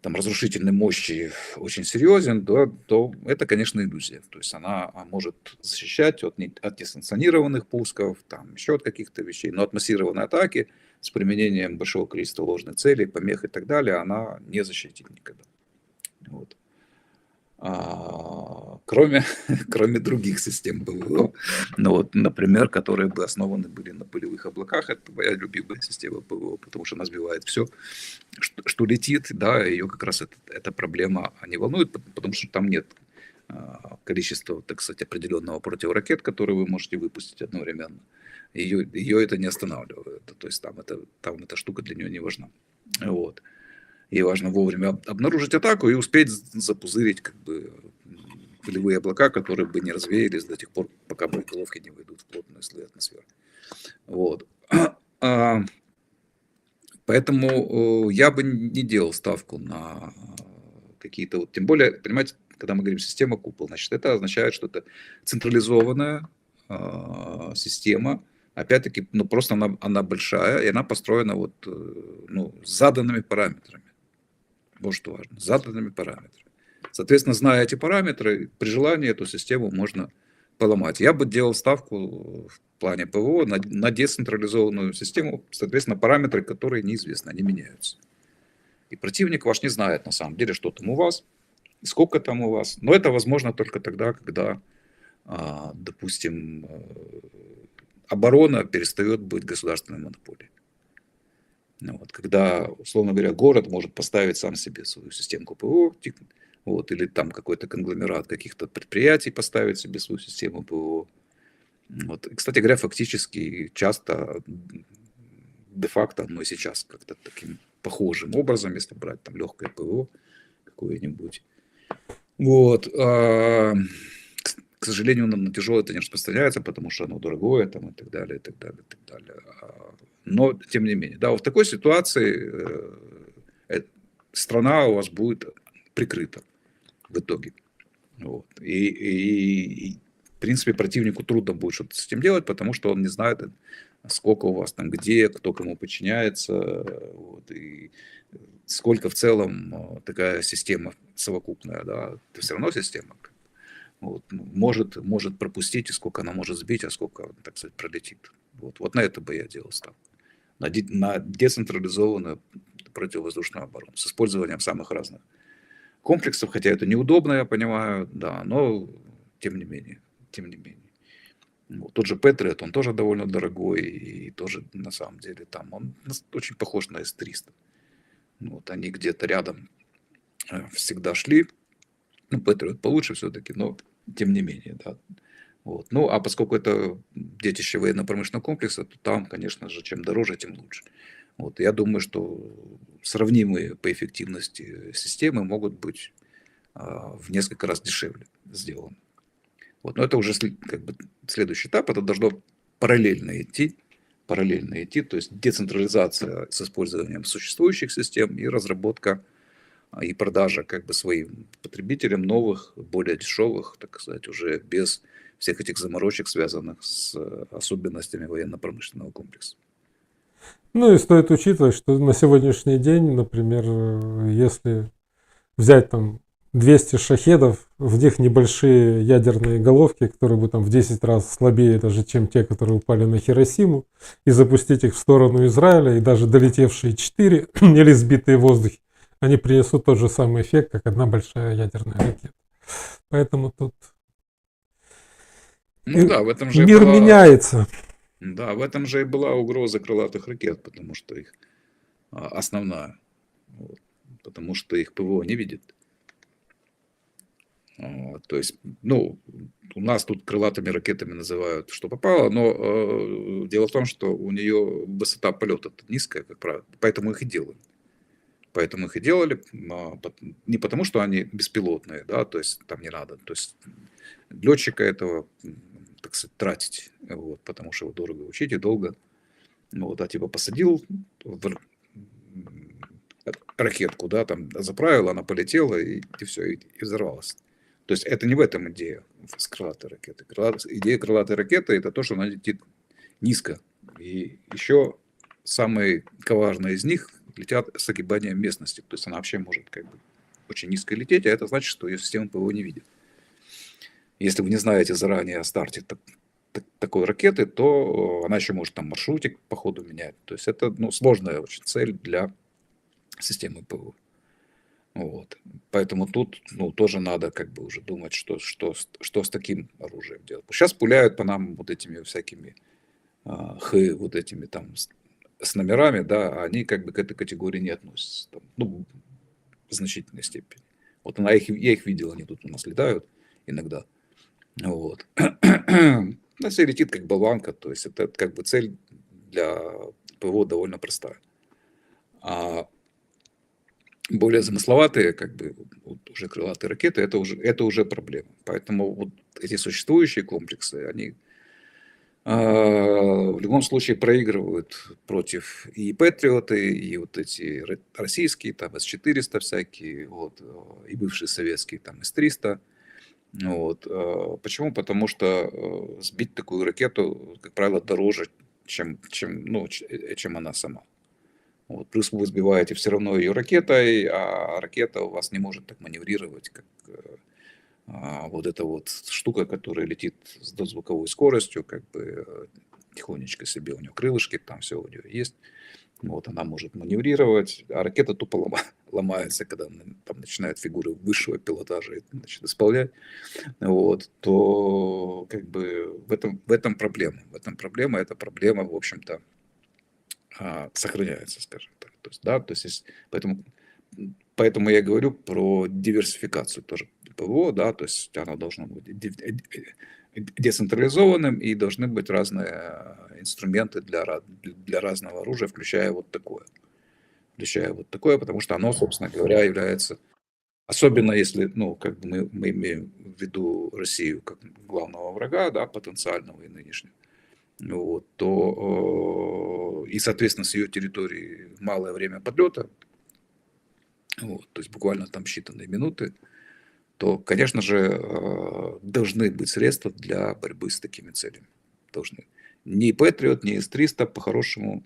B: там разрушительной мощи очень серьезен, да, то это, конечно, иллюзия. То есть она может защищать от несанкционированных пусков, там еще от каких-то вещей, но от массированной атаки с применением большого количества ложных целей, помех и так далее, она не защитит никогда. Вот. Кроме других систем ПВО, ну вот, например, которые бы основаны были на пылевых облаках, это моя любимая система ПВО, потому что она сбивает все, что летит, да, ее как раз эта проблема не волнует, потому что там нет количество, так сказать, определенного противоракет, которые вы можете выпустить одновременно. Ее это не останавливает. То есть там эта штука для нее не важна. Вот. Ей важно вовремя обнаружить атаку и успеть запузырить как бы пылевые облака, которые бы не развеялись до тех пор, пока боеголовки не войдут в плотные слои атмосферы. Вот. Поэтому я бы не делал ставку на какие-то, вот, тем более, понимаете, когда мы говорим система купол, значит, это означает, что это централизованная система, опять-таки, ну, просто она большая, и она построена вот, ну, с заданными параметрами. Вот что важно, с заданными параметрами. Соответственно, зная эти параметры, при желании эту систему можно поломать. Я бы делал ставку в плане ПВО на децентрализованную систему, соответственно, параметры, которые неизвестны, они меняются. И противник ваш не знает на самом деле, что там у вас, сколько там у вас. Но это возможно только тогда, когда, допустим, оборона перестает быть государственной монополией. Вот, когда, условно говоря, город может поставить сам себе свою систему ПВО, вот, или там какой-то конгломерат каких-то предприятий поставить себе свою систему ПВО. Вот. И, кстати говоря, фактически часто, де-факто, но и сейчас как-то таким похожим образом, если брать там легкое ПВО какое-нибудь. Вот. К сожалению, на тяжелое это не распространяется, потому что оно дорогое там, и так далее, и так далее, и так далее. Но, тем не менее, да, вот в такой ситуации страна у вас будет прикрыта в итоге. Вот. И, в принципе, противнику трудно будет что-то с этим делать, потому что он не знает, сколько у вас там, где, кто кому подчиняется, вот, и сколько в целом такая система совокупная, да, это все равно система. Вот, может пропустить, и сколько она может сбить, а сколько, так сказать, пролетит. Вот на это бы я делал ставку. На децентрализованную противовоздушную оборону с использованием самых разных комплексов, хотя это неудобно, я понимаю, да, но тем не менее. Вот, тот же Патриот, он тоже довольно дорогой, и тоже на самом деле там он очень похож на С-300. Вот, они где-то рядом всегда шли. Ну, Патриот получше все-таки, но тем не менее, да. Вот. Ну, а поскольку это детище военно-промышленного комплекса, то там, конечно же, чем дороже, тем лучше. Вот. Я думаю, что сравнимые по эффективности системы могут быть в несколько раз дешевле сделаны. Вот. Но это уже как бы следующий этап, это должно параллельно идти, то есть децентрализация с использованием существующих систем и разработка и продажа как бы своим потребителям новых, более дешевых, так сказать, уже без всех этих заморочек, связанных с особенностями военно-промышленного комплекса.
A: Ну и стоит учитывать, что на сегодняшний день, например, если взять там 200 шахедов, в них небольшие ядерные головки, которые бы там в 10 раз слабее даже, чем те, которые упали на Хиросиму, и запустить их в сторону Израиля, и даже долетевшие 4 или сбитые в воздухе, они принесут тот же самый эффект, как одна большая ядерная ракета. Поэтому тут
B: да, в этом же
A: мир меняется.
B: Да, в этом же и была угроза крылатых ракет, потому что их основная, вот, потому что их ПВО не видит. То есть, ну, у нас тут крылатыми ракетами называют, что попало, но дело в том, что у нее высота полета низкая, как правило, поэтому их и делали. Поэтому их и делали, не потому, что они беспилотные, да, то есть там не надо, то есть летчика этого, так сказать, тратить, вот, потому что его дорого учить и долго. Вот, а типа посадил ракетку, да, там заправил, она полетела, и все, и взорвалась. То есть это не в этом идея с крылатой ракеты. Идея крылатой ракеты – это то, что она летит низко. И еще самые коварные из них летят с огибанием местности. То есть она вообще может как бы очень низко лететь, а это значит, что ее система ПВО не видит. Если вы не знаете заранее о старте такой ракеты, то она еще может там маршрутик по ходу менять. То есть это сложная очень цель для системы ПВО. Вот. Поэтому тут тоже надо как бы уже думать, что с таким оружием делать. Сейчас пуляют по нам вот этими всякими вот этими там с номерами, да, а они как бы к этой категории не относятся. Там, в значительной степени. Вот я их видел, они тут у нас летают. иногда. Вот. Ну, если летит как болванка, то есть это как бы цель для ПВО довольно простая. А более замысловатые, как бы, вот уже крылатые ракеты, это уже проблема. Поэтому вот эти существующие комплексы, они в любом случае проигрывают против и Патриоты, и вот эти российские, там, С-400 всякие, вот, и бывшие советские, там, С-300. Вот. Почему? Потому что сбить такую ракету, как правило, дороже, чем она сама. Вот. Плюс вы сбиваете все равно ее ракетой, а ракета у вас не может так маневрировать, как вот эта вот штука, которая летит с дозвуковой скоростью, как бы тихонечко себе, у нее крылышки, там все у нее есть. Вот, она может маневрировать, а ракета тупо ломается, когда там начинают фигуры высшего пилотажа значит, исполнять. Вот, то как бы в этом проблема. В этом проблема, эта проблема, в общем-то, сохраняется, скажем так. То есть, да, то есть, поэтому я говорю про диверсификацию тоже ПВО, да, то есть оно должно быть децентрализованным, и должны быть разные инструменты для разного оружия, включая вот такое. Потому что оно, собственно говоря, является, особенно если, ну, как бы мы имеем в виду Россию как главного врага, да, потенциального и нынешнего, вот, то и, соответственно, с ее территории малое время подлета, вот, то есть буквально там считанные минуты, то, конечно же, должны быть средства для борьбы с такими целями. Должны. Ни Патриот, ни С-300 по-хорошему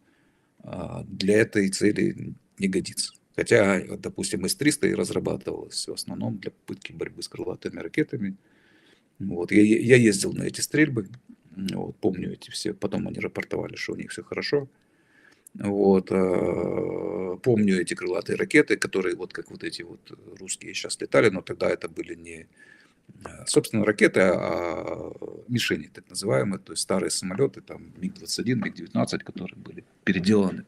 B: для этой цели не годится. Хотя, допустим, С-300 и разрабатывалась в основном для попытки борьбы с крылатыми ракетами. Вот. Я ездил на эти стрельбы, вот, помню эти все, потом они рапортовали, что у них все хорошо. Вот, помню эти крылатые ракеты, которые вот как вот эти вот русские сейчас летали, но тогда это были не, собственно, ракеты, а мишени, так называемые, то есть старые самолеты, там МиГ-21, МиГ-19, которые были переделаны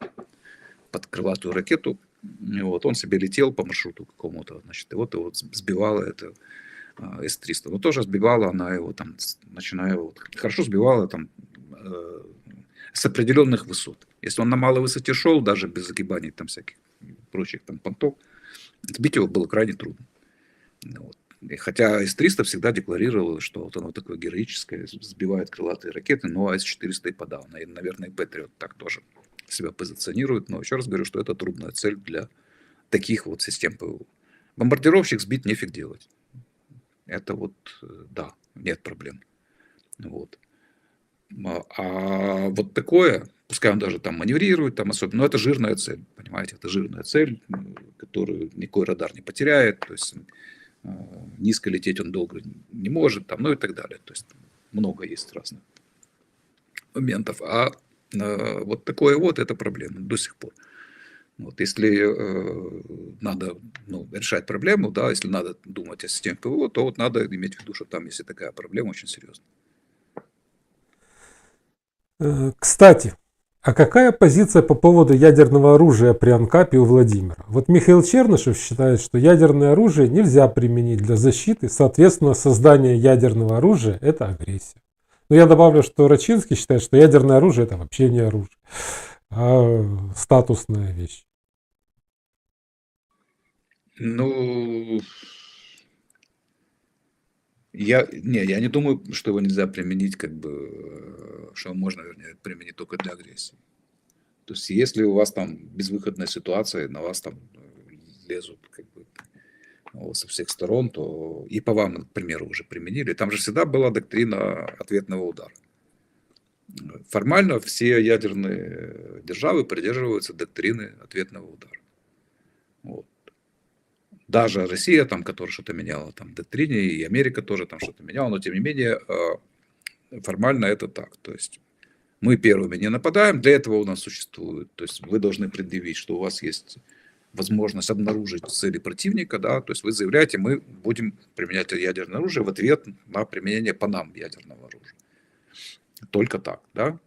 B: под крылатую ракету. И вот он себе летел по маршруту какому-то, значит, и вот его сбивала это С-300. Но тоже сбивала она его там, начиная, вот, хорошо сбивала там с определенных высот. Если он на малой высоте шел, даже без загибаний там всяких прочих там понтов, сбить его было крайне трудно. Вот. И хотя С-300 всегда декларировала, что вот оно такое героическое, сбивает крылатые ракеты, но С-400 и подавно. И, наверное, и Патриот так тоже себя позиционирует. Но еще раз говорю, что это трудная цель для таких вот систем ПВО. Бомбардировщик сбить нефиг делать. Это вот, да, нет проблем. Вот. А вот такое, пускай он даже там маневрирует, там особенно, но это жирная цель, понимаете, это жирная цель, которую никакой радар не потеряет, то есть низко лететь он долго не может, там, ну и так далее. То есть много есть разных моментов. А вот такое вот, это проблема до сих пор. Вот, если надо решать проблему, да, если надо думать о системе ПВО, то вот надо иметь в виду, что там, если такая проблема, очень серьезная.
A: Кстати, а какая позиция по поводу ядерного оружия при Анкапе у Владимира? Вот Михаил Чернышев считает, что ядерное оружие нельзя применить для защиты, соответственно, создание ядерного оружия – это агрессия. Но я добавлю, что Рачинский считает, что ядерное оружие – это вообще не оружие, а статусная вещь.
B: Ну, я не думаю, что его нельзя применить, как бы, что можно, вернее, применить только для агрессии. То есть, если у вас там безвыходная ситуация, на вас там лезут как бы со всех сторон, то и по вам, к примеру, уже применили. Там же всегда была доктрина ответного удара. Формально все ядерные державы придерживаются доктрины ответного удара. Вот. Даже Россия, там, которая что-то меняла там, в доктрине, и Америка тоже там что-то меняла, но тем не менее формально это так. То есть мы первыми не нападаем, для этого у нас существует. То есть вы должны предъявить, что у вас есть возможность обнаружить цели противника, да, то есть вы заявляете, мы будем применять ядерное оружие в ответ на применение по нам ядерного оружия. Только так, да.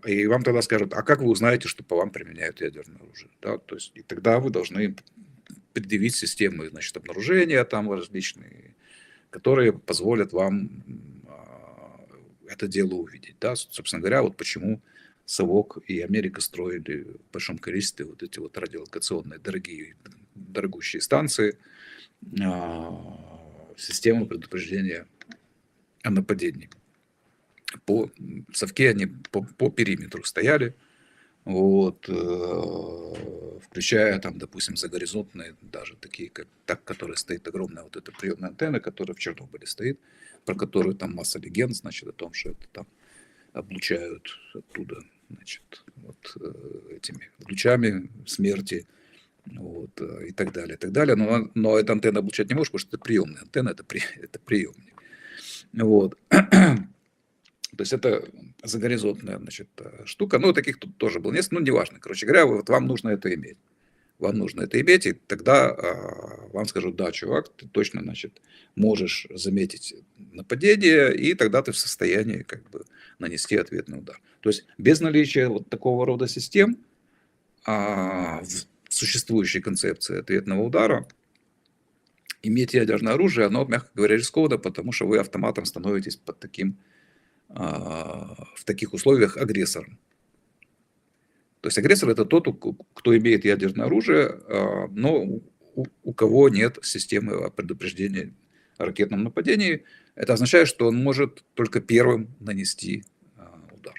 B: И вам тогда скажут, а как вы узнаете, что по вам применяют ядерное оружие? Да? То есть, и тогда вы должны предъявить системы, значит, обнаружения там различные, которые позволят вам это дело увидеть. Да? Собственно говоря, вот почему Совок и Америка строили в большом количестве вот эти вот радиолокационные дорогущие станции, системы предупреждения о нападении. По Совке они по периметру стояли, вот, включая там, допустим, загоризонтные, даже такие, как так, которые стоит огромная вот эта приемная антенна, которая в Чернобыле стоит, про которую там масса легенд, значит, о том, что это там облучают оттуда, значит, вот этими лучами смерти, вот, и так далее, и так далее. Но эта антенна облучать не может, потому что это приемная антенна, это приемник. Вот. То есть это загоризонтная, значит, штука. Ну, таких тут тоже было несколько, ну, неважно. Короче говоря, вот вам нужно это иметь. Вам нужно это иметь, и тогда вам скажут: да, чувак, ты точно, значит, можешь заметить нападение, и тогда ты в состоянии как бы нанести ответный удар. То есть без наличия вот такого рода систем в существующей концепции ответного удара иметь ядерное оружие, оно, мягко говоря, рискованно, потому что вы автоматом становитесь под таким, в таких условиях агрессором. То есть агрессор – это тот, кто имеет ядерное оружие, но у кого нет системы предупреждения о ракетном нападении. Это означает, что он может только первым нанести удар.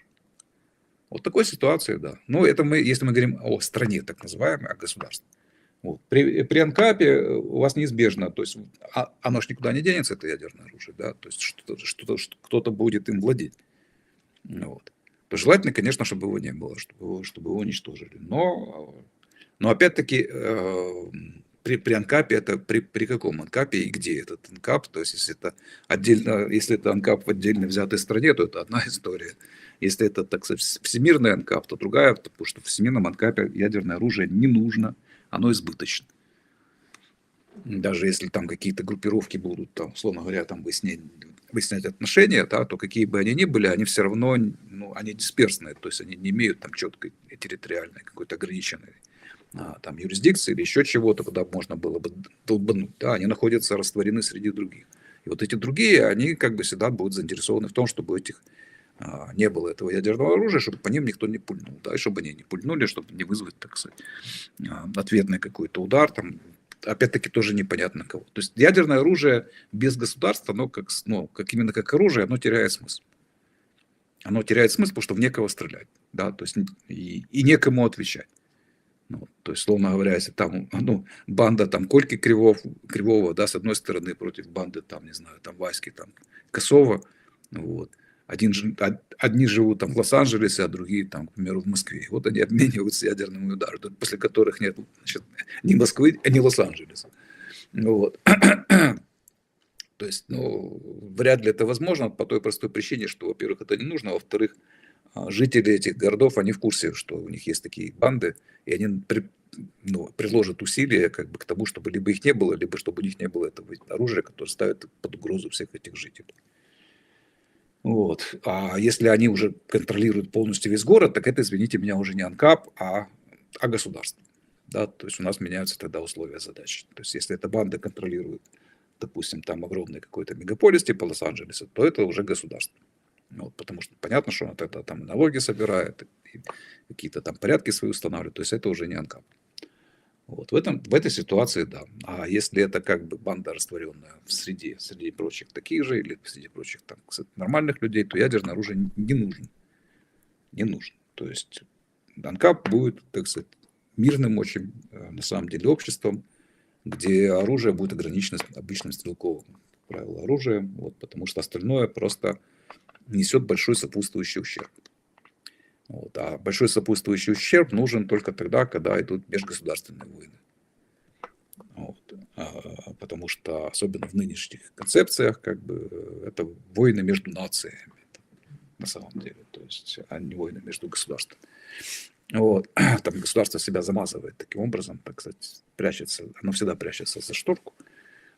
B: Вот такой ситуации, да. Но это если мы говорим о стране, так называемой, о государстве. Вот. При анкапе у вас неизбежно, то есть оно ж никуда не денется, это ядерное оружие, да, то есть кто-то будет им владеть. Вот. То желательно, конечно, чтобы его не было, чтобы его уничтожили. Но опять-таки, при анкапе, это при каком анкапе и где этот анкап, то есть если это анкап в отдельно взятой стране, то это одна история. Если это, так сказать, всемирный анкап, то другая, потому что в всемирном анкапе ядерное оружие не нужно, оно избыточно. Даже если там какие-то группировки будут, там, условно говоря, там выяснять отношения, да, то какие бы они ни были, они все равно, они дисперсные, то есть они не имеют там четкой территориальной какой-то ограниченной там юрисдикции или еще чего-то, куда можно было бы долбануть, да, они находятся растворены среди других. И вот эти другие, они как бы всегда будут заинтересованы в том, чтобы не было этого ядерного оружия, чтобы по ним никто не пульнул, да, и чтобы они не пульнули, чтобы не вызвать, так сказать, ответный какой-то удар, там, опять-таки тоже непонятно кого. То есть ядерное оружие без государства, оно как именно как оружие, оно теряет смысл. Оно теряет смысл, потому что в некого стрелять, да, то есть и некому отвечать. То есть, словно говоря, если там, банда там Кольки Кривого, да, с одной стороны, против банды там, не знаю, там Васьки, там Косова, вот. Одни живут там в Лос-Анджелесе, а другие там, к примеру, в Москве. Вот они обмениваются ядерными ударами, после которых нет, значит, ни Москвы, ни Лос-Анджелеса. Вот. То есть, вряд ли это возможно по той простой причине, что, во-первых, это не нужно, а во-вторых, жители этих городов, они в курсе, что у них есть такие банды, и они приложат усилия как бы к тому, чтобы либо их не было, либо чтобы у них не было этого оружия, которое ставит под угрозу всех этих жителей. Вот. А если они уже контролируют полностью весь город, так это, извините меня, уже не анкап, а государство. Да? То есть у нас меняются тогда условия задачи. То есть если эта банда контролирует, допустим, там огромный какой-то мегаполис типа Лос-Анджелеса, то это уже государство. Вот, потому что понятно, что она тогда там налоги собирает, и какие-то там порядки свои устанавливает, то есть это уже не анкап. Вот, в этой ситуации, да. А если это как бы банда растворенная среди прочих таких же, или среди прочих там, кстати, нормальных людей, то ядерное оружие не нужно. Не нужно. То есть анкап будет, так сказать, мирным очень, на самом деле, обществом, где оружие будет ограничено обычным стрелковым, как правило, оружием, вот, потому что остальное просто несет большой сопутствующий ущерб. Вот. А большой сопутствующий ущерб нужен только тогда, когда идут межгосударственные войны. Вот. Потому что, особенно в нынешних концепциях, как бы, это войны между нациями, на самом деле, то есть, а не войны между государствами. Вот. Там государство себя замазывает таким образом, так сказать, оно всегда прячется за шторку,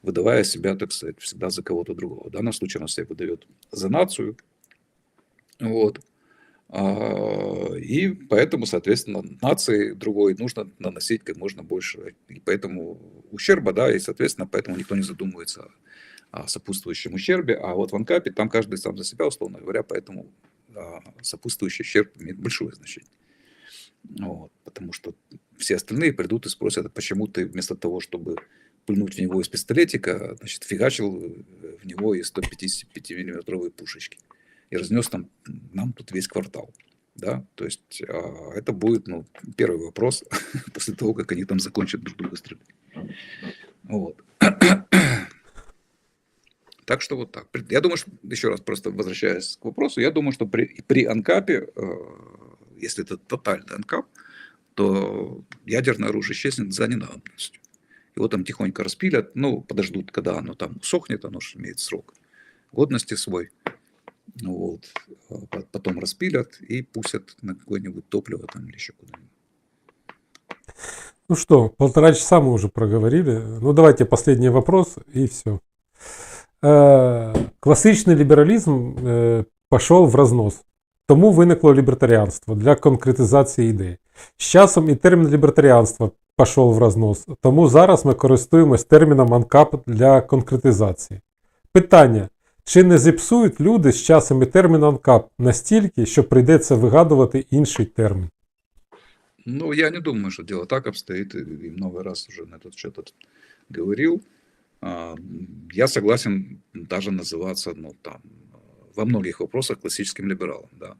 B: выдавая себя, так сказать, всегда за кого-то другого. В данном случае оно себя выдает за нацию. Вот. И поэтому, соответственно, нации другой нужно наносить как можно больше. И поэтому ущерба, да, и, соответственно, поэтому никто не задумывается о сопутствующем ущербе, а вот в АНКАПе там каждый сам за себя, условно говоря, поэтому сопутствующий ущерб имеет большое значение. Вот, потому что все остальные придут и спросят, а почему ты вместо того, чтобы пыльнуть в него из пистолетика, значит, фигачил в него из 155-миллиметровой пушечки и разнес там нам тут весь квартал. Да? То есть это будет первый вопрос после того, как они там закончат друг друга стрелять. Вот. Так что вот так. Я думаю, что, еще раз просто возвращаясь к вопросу, я думаю, что при АНКАПе, если это тотальный АНКАП, то ядерное оружие исчезнет за ненадобностью. Его там тихонько распилят, подождут, когда оно там усохнет, оно же имеет срок годности свой. Вот. Потом распилят и пустят на какое-нибудь топливо там или еще куда-нибудь.
A: Ну что, 1,5 часа мы уже проговорили. Ну давайте последний вопрос и все. Класичний лібералізм пішов в рознос. Тому виникло лібертаріанство для конкретизації ідей. З часом і термін лібертаріанства пішов в рознос. Тому зараз ми користуємось терміном АНКАП для конкретизації. Питання. Чи не зіпсують люди з часом і термін АНКАП настільки, що прийдеться вигадувати інший термін?
B: Я не думаю, что дело так обстоит, и много раз уже на этот счет говорил. Я согласен даже называться, во многих вопросах классическим либералом, да.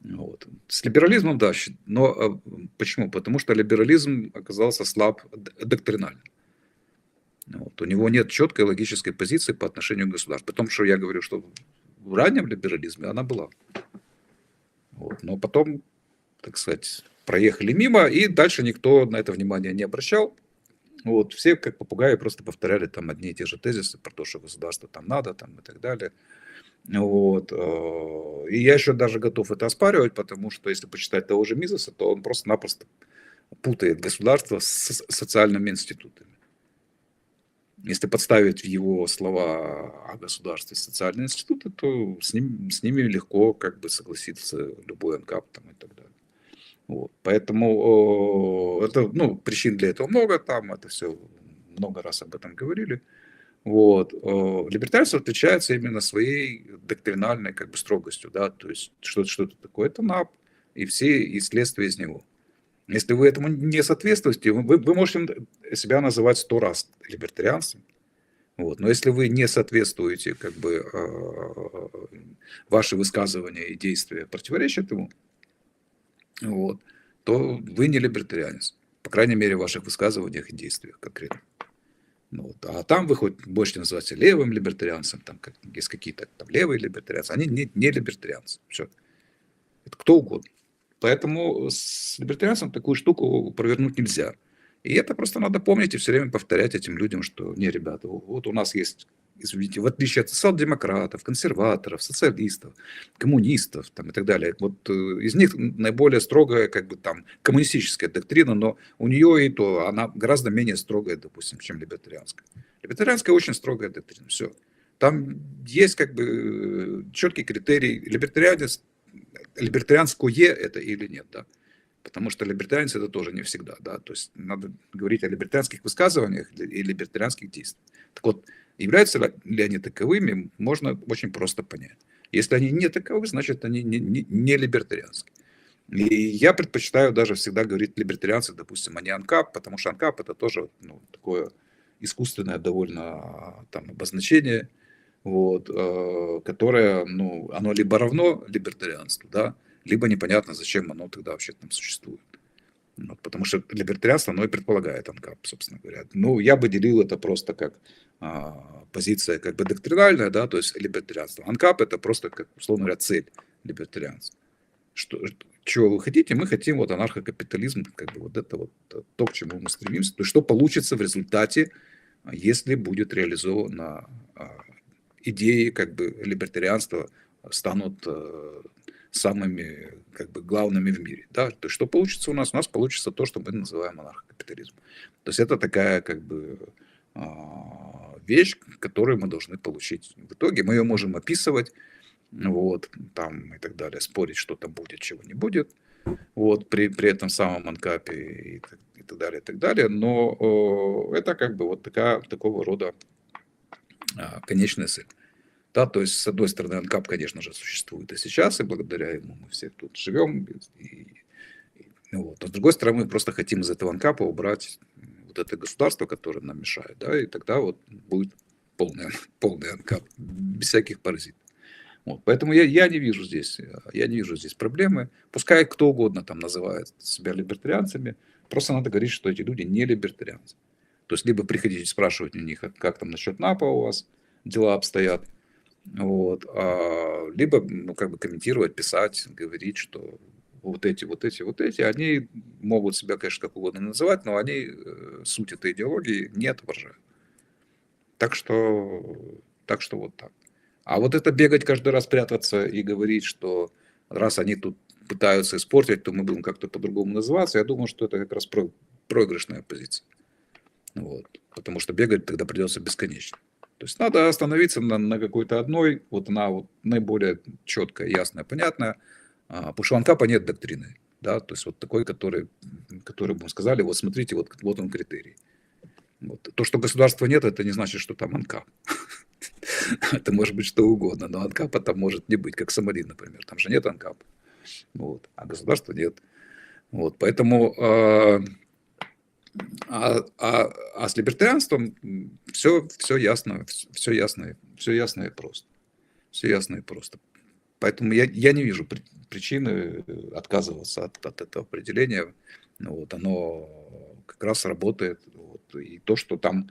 B: Вот. С либерализмом, да, но почему? Потому что либерализм оказался слаб доктринально. Вот. У него нет четкой логической позиции по отношению к государству. Потому что я говорю, что в раннем либерализме она была. Вот. Но потом, так сказать, проехали мимо, и дальше никто на это внимание не обращал. Вот. Все, как попугаи, просто повторяли там одни и те же тезисы про то, что государство там надо, там, и так далее. Вот. И я еще даже готов это оспаривать, потому что если почитать того же Мизеса, то он просто-напросто путает государство с социальными институтами. Если подставить в его слова о государстве социальные институты, то с ними легко согласиться любой АНКАП там, и так далее. Вот. Поэтому это, причин для этого много, там это все много раз об этом говорили. Вот. Либертарианство отличается именно своей доктринальной строгостью, да, то есть что это такое, это НАП и все следствия из него. Если вы этому не соответствуете, вы можете себя называть 100 раз либертарианцем, вот, но если вы не соответствуете, ваши высказывания и действия противоречат ему, вот, то вы не либертарианец, по крайней мере, в ваших высказываниях и действиях конкретно. Вот. А там вы хоть можете называться левым либертарианцем, там есть какие-то там левые либертарианцы, они не либертарианцы, все, это кто угодно. Поэтому с либертарианством такую штуку провернуть нельзя. И это просто надо помнить и все время повторять этим людям, что не, ребята, вот у нас есть, извините, в отличие от социал-демократов, консерваторов, социалистов, коммунистов там, и так далее, вот из них наиболее строгая коммунистическая доктрина, но у нее и то она гораздо менее строгая, допустим, чем либертарианская. Либертарианская очень строгая доктрина, все. Там есть четкий критерий, либертарианское это или нет, да. Потому что либертарианцы это тоже не всегда, да. То есть надо говорить о либертарианских высказываниях и либертарианских действиях. Так вот, являются ли они таковыми, можно очень просто понять. Если они не таковы, значит они не либертарианские. И я предпочитаю даже всегда говорить либертарианцы, допустим, а не АНКАП, потому что АНКАП это тоже такое искусственное довольно обозначение, вот, которое, оно либо равно либертарианству, да, либо непонятно, зачем оно тогда вообще там существует. Вот, потому что либертарианство, оно и предполагает АНКАП, собственно говоря. Я бы делил это просто как позиция доктринальная, да, то есть либертарианство. АНКАП это просто, условно говоря, цель либертарианства. Чего вы хотите? Мы хотим анархокапитализм, это то, к чему мы стремимся. То есть что получится в результате, если будет реализована идеи либертарианства станут самыми главными в мире. Да? То есть что получится у нас? У нас получится то, что мы называем анархокапитализм. То есть это такая вещь, которую мы должны получить в итоге. Мы ее можем описывать, вот, там и так далее, спорить, что там будет, чего не будет, вот, при этом самом АНКАПе и так далее, и так далее. Но это такого рода конечная цель. Да, то есть, с одной стороны, АНКАП, конечно же, существует и сейчас, и благодаря ему мы все тут живем. Вот. А с другой стороны, мы просто хотим из этого АНКАПа убрать вот это государство, которое нам мешает, да, и тогда вот будет полный АНКАП, без всяких паразитов. Вот. Поэтому я не вижу здесь проблемы. Пускай кто угодно там называет себя либертарианцами, просто надо говорить, что эти люди не либертарианцы. То есть либо приходите спрашивать у них, как там насчет НАПа у вас дела обстоят, вот, либо как бы комментировать, писать, говорить, что вот эти, они могут себя, конечно, как угодно называть, но они суть этой идеологии не отображают. Так что вот так. А вот это бегать каждый раз, прятаться и говорить, что раз они тут пытаются испортить, то мы будем как-то по-другому называться, я думаю, что это как раз проигрышная позиция. Вот. Потому что бегать тогда придется бесконечно. То есть надо остановиться на какой-то одной, вот она вот наиболее четкая, ясная, понятная. Потому что у АНКАПа нет доктрины. Да? То есть вот такой, который бы сказали, вот смотрите, вот он критерий. Вот. То, что государства нет, это не значит, что там АНКАП. Это может быть что угодно, но АНКАПа там может не быть, как Сомали, например. Там же нет АНКАПа. Вот. А государства нет. Вот. Поэтому с либертарианством все ясно и просто. Все ясно и просто. Поэтому я не вижу причины отказываться от этого определения. Вот, оно как раз работает. Вот, и то, что там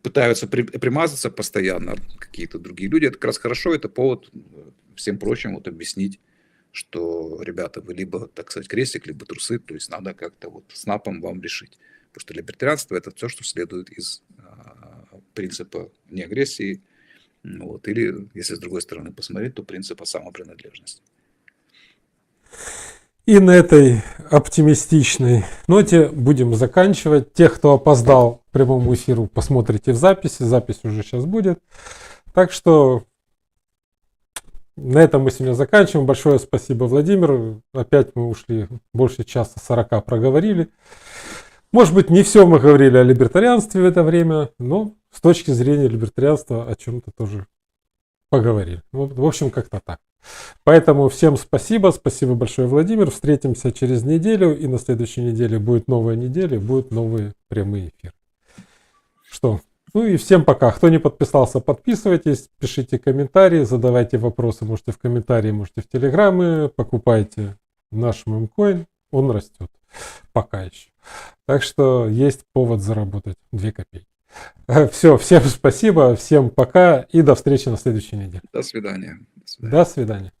B: пытаются примазаться постоянно какие-то другие люди, это как раз хорошо, это повод всем прочим вот объяснить, что, ребята, вы либо, так сказать, крестик, либо трусы, то есть надо как-то вот с НАПом вам решить. Потому что либертарианство – это все, что следует из принципа неагрессии, вот, или, если с другой стороны посмотреть, то принципа самопринадлежности.
A: И на этой оптимистичной ноте будем заканчивать. Тех, кто опоздал к прямому эфиру, посмотрите в записи. Запись уже сейчас будет. Так что на этом мы сегодня заканчиваем. Большое спасибо, Владимир. Опять мы ушли больше часа 40 проговорили. Может быть, не все мы говорили о либертарианстве в это время, но с точки зрения либертарианства о чем-то тоже поговорили. В общем, как-то так. Поэтому всем спасибо. Спасибо большое, Владимир. Встретимся через неделю. И на следующей неделе будет новая неделя, будут новые прямые эфиры. Что? Ну и всем пока. Кто не подписался, подписывайтесь, пишите комментарии, задавайте вопросы. Можете в комментарии, можете в телеграммы. Покупайте наш мемкоин. Он растет. Пока еще. Так что есть повод заработать 2 копейки. Все, всем спасибо, всем пока и до встречи на следующей неделе.
B: До свидания.
A: До свидания.